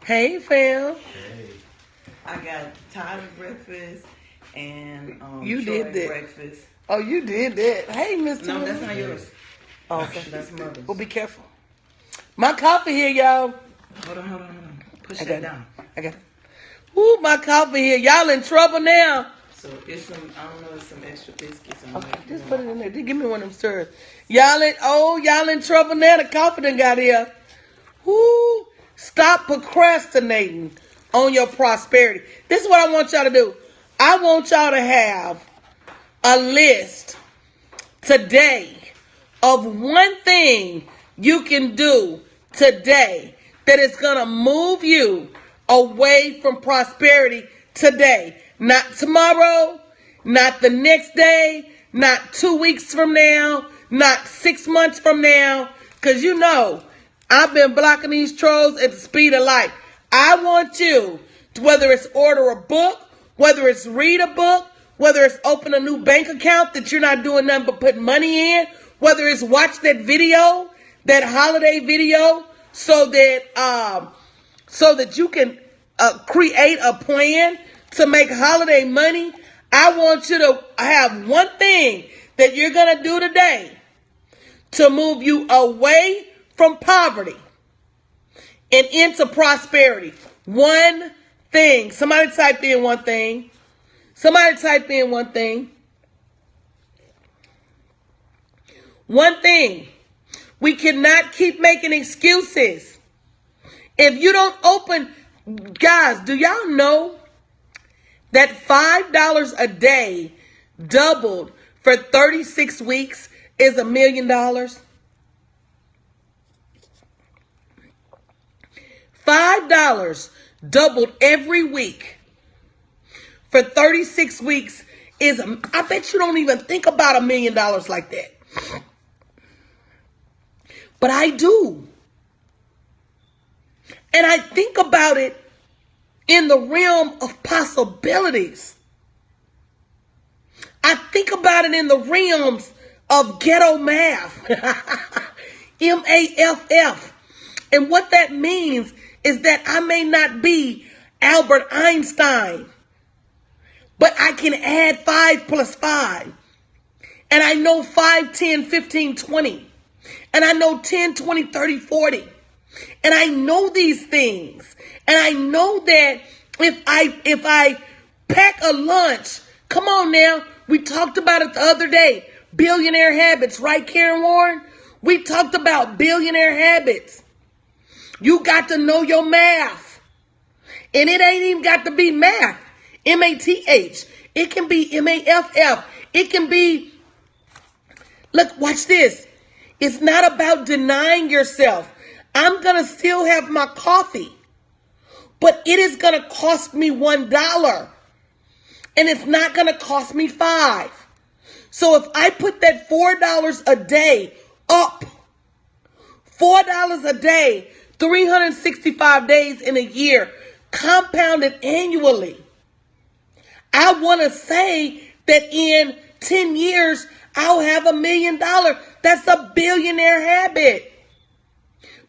Hey, fam. Hey. I got Tyler breakfast and you Troy did that. breakfast. Oh, you did that. Hey, Mr. No, that's not yours. Oh, okay. That's mother's. Well, be careful. My coffee here, y'all. Hold on. Push I that got it. down. I got it. Ooh, my coffee here. Y'all in trouble now. So it's some, I don't know, it's some extra biscuits. Okay, just put it in there. Just give me one of them stirs. Y'all in trouble now. The coffee done got here. Woo! Stop procrastinating on your prosperity. This is what I want y'all to do. I want y'all to have a list today of one thing you can do today that is going to move you away from prosperity today. Not tomorrow, not the next day, not 2 weeks from now, not 6 months from now. Because you know, I've been blocking these trolls at the speed of light. I want you to, whether it's order a book, whether it's read a book, whether it's open a new bank account that you're not doing nothing but putting money in, whether it's watch that video, that holiday video, so that you can create a plan to make holiday money. I want you to have one thing that you're going to do today to move you away from poverty and into prosperity. One thing. Somebody type in one thing. Somebody type in one thing. One thing. We cannot keep making excuses. If you don't open, guys, do y'all know that $5 a day doubled for 36 weeks is $1 million? $5 doubled every week for 36 weeks I bet you don't even think about $1 million like that. But I do. And I think about it in the realm of possibilities. I think about it in the realms of ghetto math. MAFF. And what that means is that I may not be Albert Einstein, but I can add 5 plus 5. And I know 5, 10, 15, 20. And I know 10, 20, 30, 40. And I know these things. And I know that if I pack a lunch, come on now, we talked about it the other day. Billionaire habits, right, Karen Warren? We talked about billionaire habits. You got to know your math. And it ain't even got to be math. MATH. It can be MAFF. It can be, look, watch this. It's not about denying yourself. I'm going to still have my coffee. But it is going to cost me $1. And it's not going to cost me $5. So if I put that $4 a day up, $4 a day, 365 days in a year, compounded annually, I want to say that in 10 years, I'll have $1 million. That's a billionaire habit.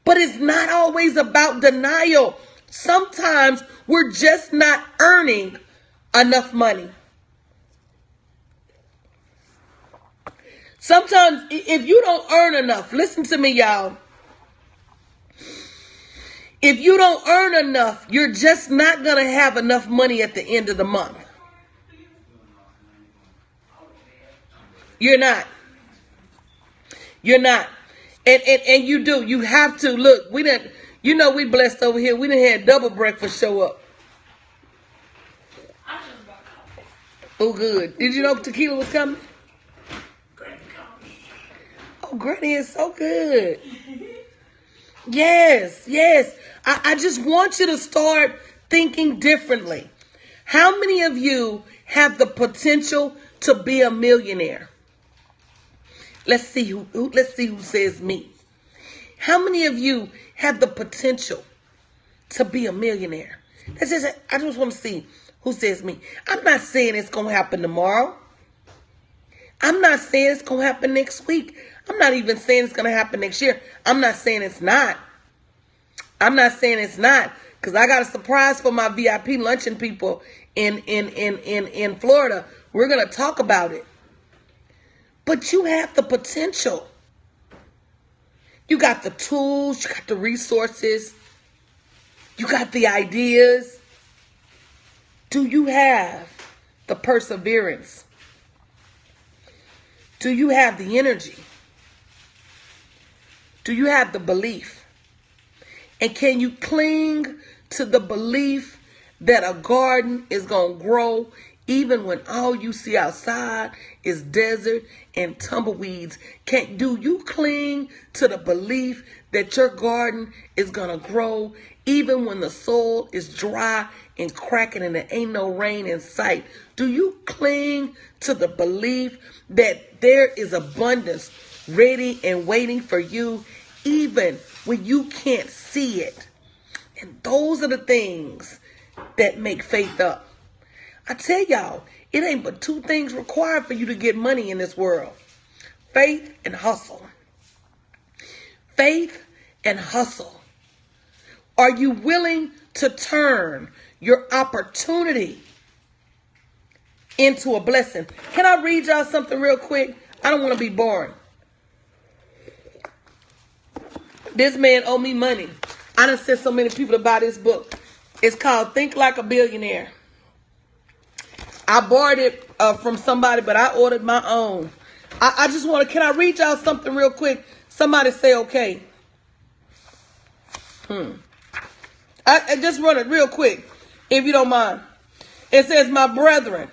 But it's not always about denial. Sometimes we're just not earning enough money. Sometimes if you don't earn enough, listen to me, y'all. If you don't earn enough, you're just not going to have enough money at the end of the month. You're not. You're not. And you do. You have to. Look, we didn't, you know, we blessed over here. We done had double breakfast show up. Oh, good. Did you know tequila was coming? Oh, Granny is so good. Yes, yes. I just want you to start thinking differently. How many of you have the potential to be a millionaire? Let's see who says me. How many of you have the potential to be a millionaire? I just want to see who says me. I'm not saying it's going to happen tomorrow. I'm not saying it's going to happen next week. I'm not even saying it's going to happen next year. I'm not saying it's not. I'm not saying it's not, because I got a surprise for my VIP luncheon people in Florida. We're going to talk about it. But you have the potential. You got the tools, you got the resources, you got the ideas. Do you have the perseverance? Do you have the energy? Do you have the belief? And can you cling to the belief that a garden is going to grow even when all you see outside is desert and tumbleweeds? Do you cling to the belief that your garden is going to grow even when the soil is dry and cracking and there ain't no rain in sight? Do you cling to the belief that there is abundance ready and waiting for you even when you can't see it? And those are the things that make faith up. I tell y'all, it ain't but two things required for you to get money in this world: faith and hustle. Faith and hustle. Are you willing to turn your opportunity into a blessing? Can I read y'all something real quick? I don't want to be boring. This man owe me money. I done sent so many people to buy this book. It's called Think Like a Billionaire. I borrowed it from somebody, but I ordered my own. I just want to, can I read y'all something real quick? Somebody say okay. I just run it real quick, if you don't mind. It says, my brethren,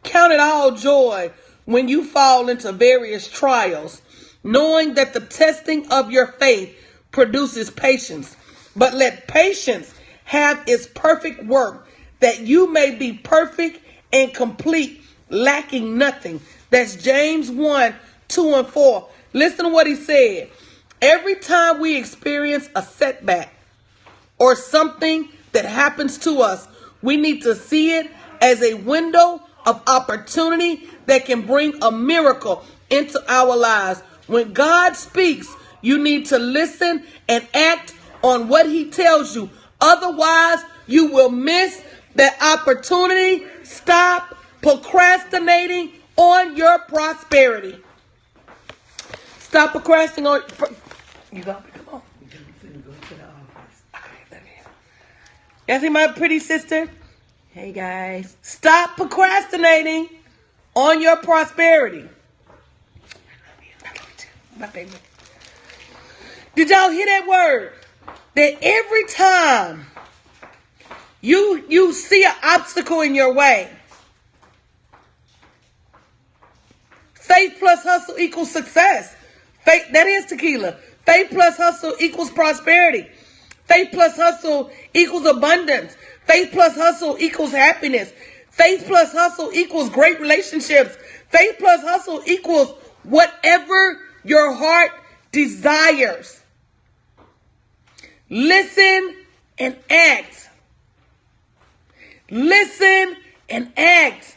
count it all joy when you fall into various trials, knowing that the testing of your faith produces patience. But let patience have its perfect work, that you may be perfect and complete, lacking nothing. That's James 1, 2, and 4. Listen to what he said. Every time we experience a setback or something that happens to us, we need to see it as a window of opportunity that can bring a miracle into our lives. When God speaks, you need to listen and act on what he tells you. Otherwise, you will miss that opportunity. Stop procrastinating on your prosperity. Stop procrastinating on. You got me. Come on. Go to the office. Y'all see my pretty sister? Hey guys. Stop procrastinating on your prosperity. My baby. Did y'all hear that word? That every time you see an obstacle in your way, faith plus hustle equals success. Faith, that is tequila. Faith plus hustle equals prosperity. Faith plus hustle equals abundance. Faith plus hustle equals happiness. Faith plus hustle equals great relationships. Faith plus hustle equals whatever your heart desires. Listen and act. Listen and act.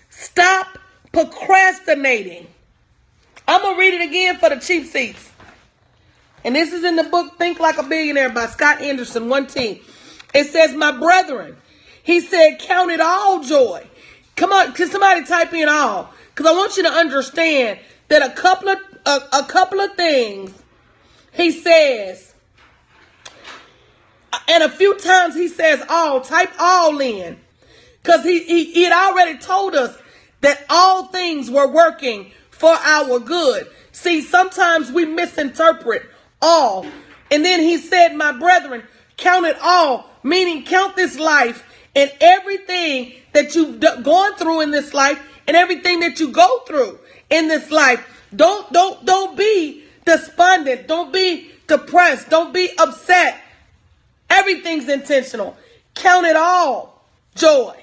Stop procrastinating. I'm going to read it again for the cheap seats. And this is in the book Think Like a Billionaire by Scott Anderson, 1T. It says, my brethren, he said, count it all joy. Come on, can somebody type in all? Because I want you to understand that a couple of things he says, and a few times he says all. Type all in. Because he had already told us that all things were working for our good. See, sometimes we misinterpret all. And then he said, my brethren, count it all, meaning count this life and everything that you've gone through in this life and everything that you go through in this life. Don't be despondent. Don't be depressed. Don't be upset. Everything's intentional. Count it all joy.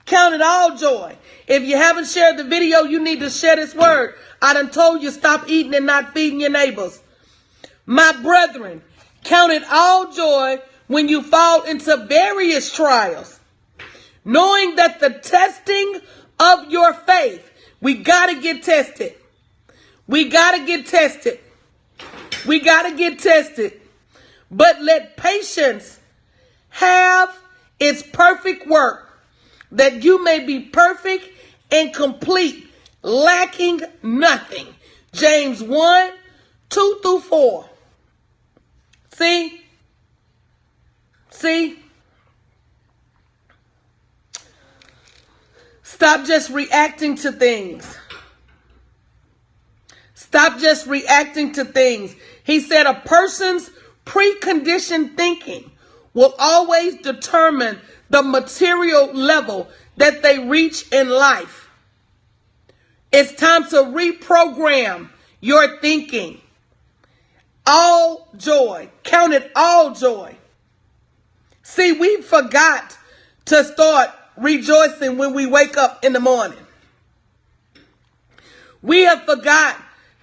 Count it all joy. If you haven't shared the video, you need to share this word. I done told you stop eating and not feeding your neighbors. My brethren, count it all joy when you fall into various trials, knowing that the testing of your faith, we got to get tested. We got to get tested. We got to get tested. But let patience have its perfect work, that you may be perfect and complete, lacking nothing. James 1, 2 through 4. See? Stop just reacting to things. Stop just reacting to things. He said a person's preconditioned thinking will always determine the material level that they reach in life. It's time to reprogram your thinking. All joy. Count it all joy. See, we forgot to start rejoicing when we wake up in the morning. We have forgot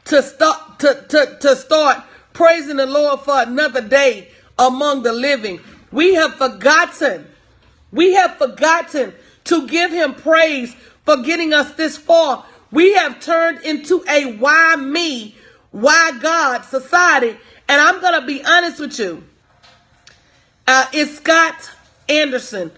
to start praising the Lord for another day among the living. We have forgotten to give him praise for getting us this far. We have turned into a why me, why God society. And I'm going to be honest with you. It's Scott Anderson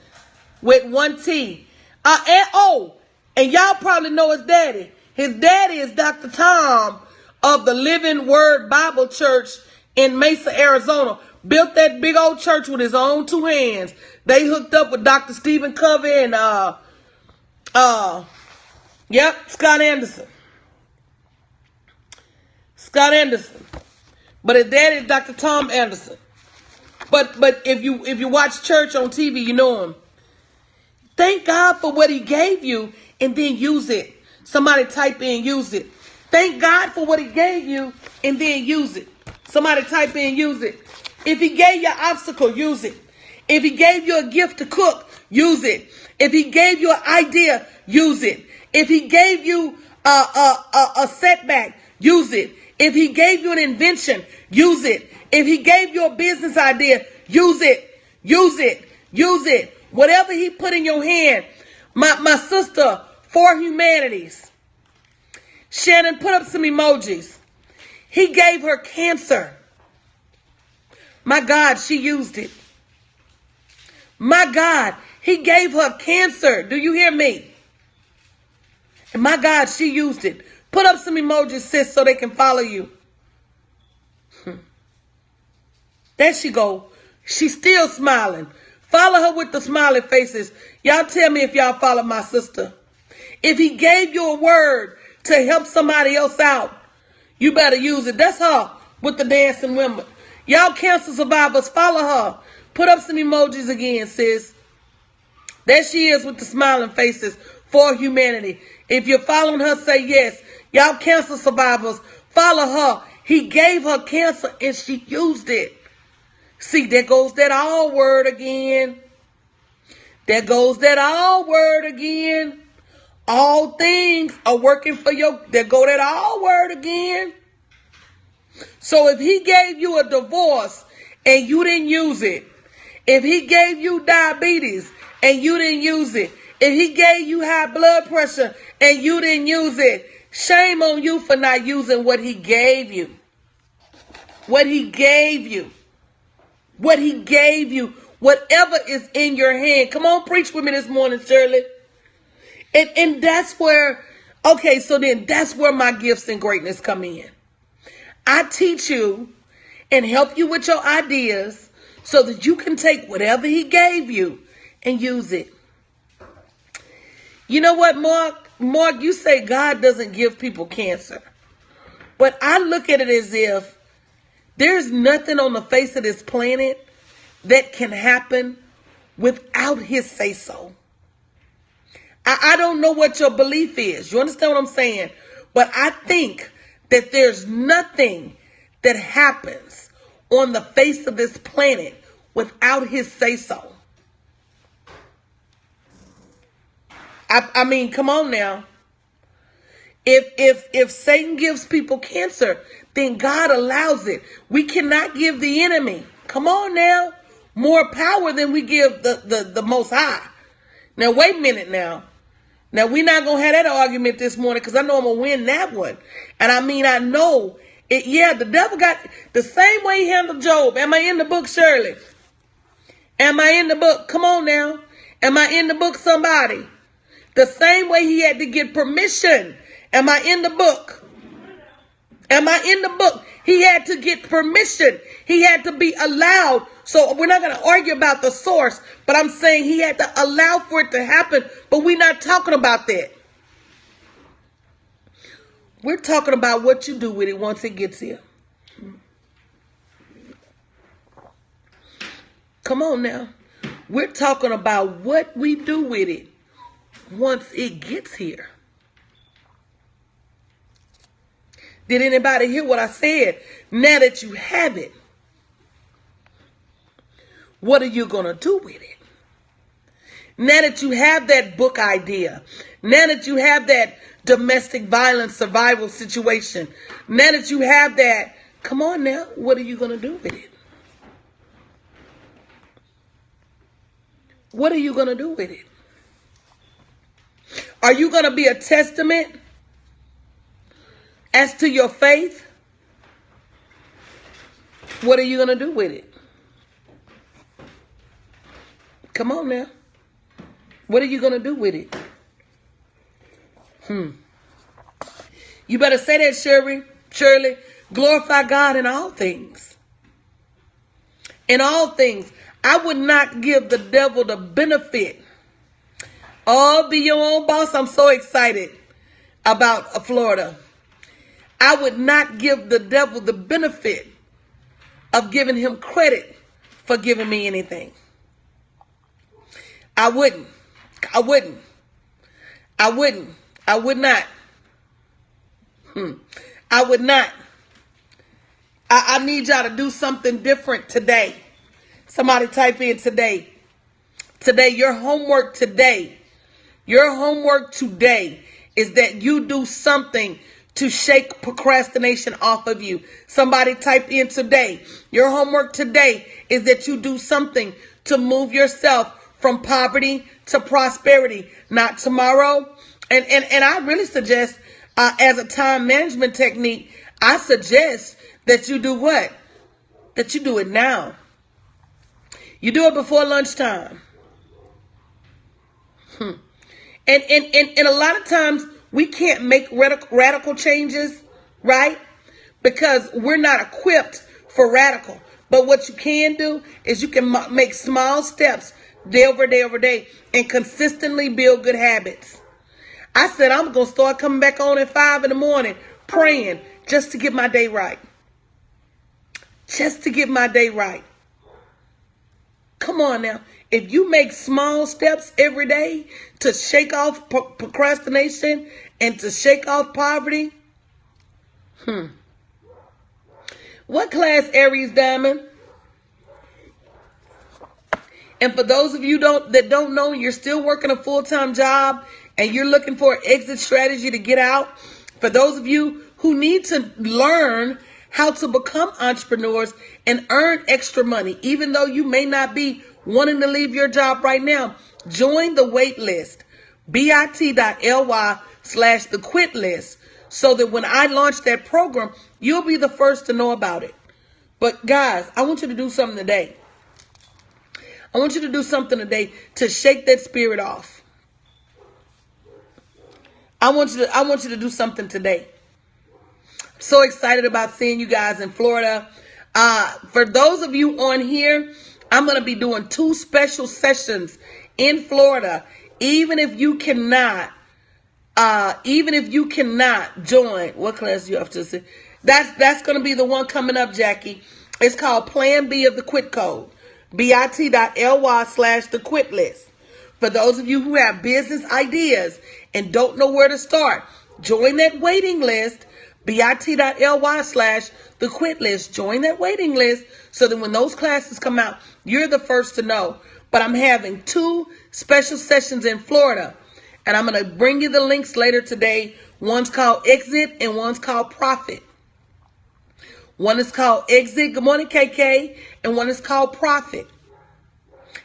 with 1T. And y'all probably know his daddy. His daddy is Dr. Tom of the Living Word Bible Church in Mesa, Arizona. Built that big old church with his own two hands. They hooked up with Dr. Stephen Covey and Scott Anderson. Scott Anderson. But his daddy is Dr. Tom Anderson. But if you watch church on TV, you know him. Thank God for what he gave you and then use it. Somebody type in use it. Thank God for what he gave you and then use it. Somebody type in use it. If he gave you an obstacle, use it. If he gave you a gift to cook, use it. If he gave you an idea, use it. If he gave you a setback, use it. If he gave you an invention, use it. If he gave you a business idea, use it. Use it. Use it. Whatever he put in your hand. My sister, For Humanities. Shannon, put up some emojis. He gave her cancer. My God, she used it. My God, he gave her cancer. Do you hear me? And my God, she used it. Put up some emojis, sis, so they can follow you. There she go. She's still smiling. Follow her with the smiling faces. Y'all tell me if y'all follow my sister. If he gave you a word to help somebody else out, you better use it. That's her with the dancing women. Y'all cancer survivors, follow her. Put up some emojis again, sis. There she is with the smiling faces. For Humanity. If you're following her, say yes. Y'all cancer survivors, follow her. He gave her cancer and she used it. See, there goes that all word again. There goes that all word again. All things are working for your, there go that all word again. So if he gave you a divorce and you didn't use it, if he gave you diabetes and you didn't use it, if he gave you high blood pressure and you didn't use it, shame on you for not using what he gave you. What he gave you. What he gave you. Whatever is in your hand. Come on, preach with me this morning, Shirley. And that's where, okay, so then that's where my gifts and greatness come in. I teach you and help you with your ideas so that you can take whatever he gave you and use it. You know what, Mark, you say God doesn't give people cancer. But I look at it as if there's nothing on the face of this planet that can happen without his say-so. I don't know what your belief is. You understand what I'm saying? But I think that there's nothing that happens on the face of this planet without his say-so. I mean, come on now. If Satan gives people cancer, then God allows it. We cannot give the enemy, come on now, more power than we give the Most High. Now, wait a minute now. Now, we're not going to have that argument this morning because I know I'm going to win that one. And I mean, I know it. Yeah, the devil got the same way he handled Job. Am I in the book, Shirley? Am I in the book? Come on now. Am I in the book, somebody? The same way he had to get permission. Am I in the book? Am I in the book? He had to get permission. He had to be allowed. So we're not going to argue about the source, but I'm saying he had to allow for it to happen. But we're not talking about that. We're talking about what you do with it once it gets here. Come on now. We're talking about what we do with it once it gets here. Did anybody hear what I said? Now that you have it, what are you going to do with it? Now that you have that book idea, now that you have that domestic violence survival situation, now that you have that, come on now, what are you going to do with it? What are you going to do with it? Are you going to be a testament as to your faith? What are you going to do with it? Come on now. What are you going to do with it? You better say that, Shirley. Glorify God in all things. In all things. I would not give the devil the benefit. Oh, be your own boss. I'm so excited about Florida. I would not give the devil the benefit of giving him credit for giving me anything. I wouldn't. I would not. I would not. I need y'all to do something different today. Somebody type in today. Today, your homework today is that you do something to shake procrastination off of you. Somebody type in today. Your homework today is that you do something to move yourself from poverty to prosperity, not tomorrow. And I really suggest, as a time management technique, I suggest that you do what? That you do it now. You do it before lunchtime. And a lot of times we can't make radical changes, right? Because we're not equipped for radical. But what you can do is you can make small steps day over day and consistently build good habits. I said I'm going to start coming back on at 5 in the morning praying just to get my day right. Just to get my day right. Come on now. If you make small steps every day to shake off procrastination and to shake off poverty. What class, Aries Diamond? And for those of you that don't know, you're still working a full-time job and you're looking for an exit strategy to get out. For those of you who need to learn how to become entrepreneurs and earn extra money, even though you may not be wanting to leave your job right now, join the wait list, bit.ly/the quit list, so that when I launch that program, you'll be the first to know about it. But guys, I want you to do something today. I want you to do something today to shake that spirit off. I want you to do something today. I'm so excited about seeing you guys in Florida. For those of you on here, I'm going to be doing 2 special sessions in Florida. Even if you cannot join, what class do you have to see? That's going to be the one coming up, Jackie. It's called Plan B of the Quit Code. bit.ly/the quit list. For those of you who have business ideas and don't know where to start, join that waiting list. bit.ly/the quit list. Join that waiting list so that when those classes come out, you're the first to know. But I'm having 2 special sessions in Florida, and I'm going to bring you the links later today. One's called Exit and one's called Profit. One is called Exit, good morning KK, and one is called Profit.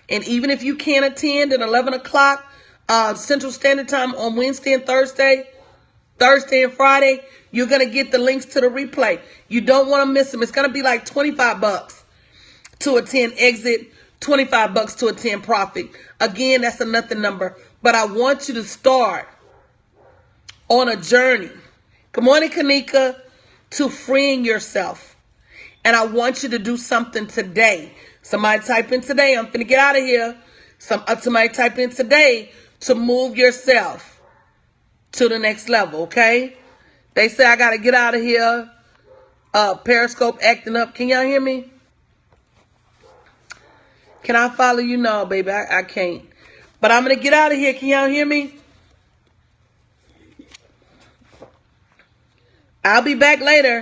And even if you can't attend at 11 o'clock Central Standard Time on Wednesday and Thursday and Friday, you're going to get the links to the replay. You don't want to miss them. It's going to be like $25 to attend Exit, $25 to attend Profit. Again, that's a nothing number. But I want you to start on a journey. Good morning, Kanika. To freeing yourself. And I want you to do something today. Somebody type in today. I'm finna get out of here. Somebody type in today to move yourself to the next level, okay? They say I got to get out of here. Periscope acting up. Can y'all hear me? Can I follow you? No, baby, I can't. But I'm going to get out of here. Can y'all hear me? I'll be back later.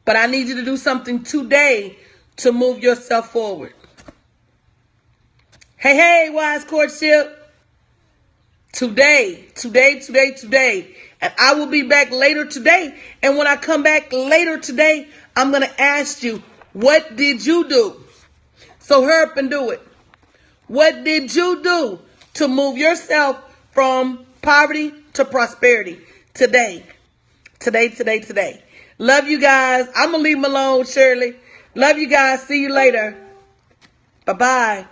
But I need you to do something today to move yourself forward. Hey, Wise Courtship. Today. And I will be back later today. And when I come back later today, I'm going to ask you, what did you do? So hurry up and do it. What did you do to move yourself from poverty to prosperity today? Today. Love you guys. I'm going to leave them alone, Shirley. Love you guys. See you later. Bye-bye.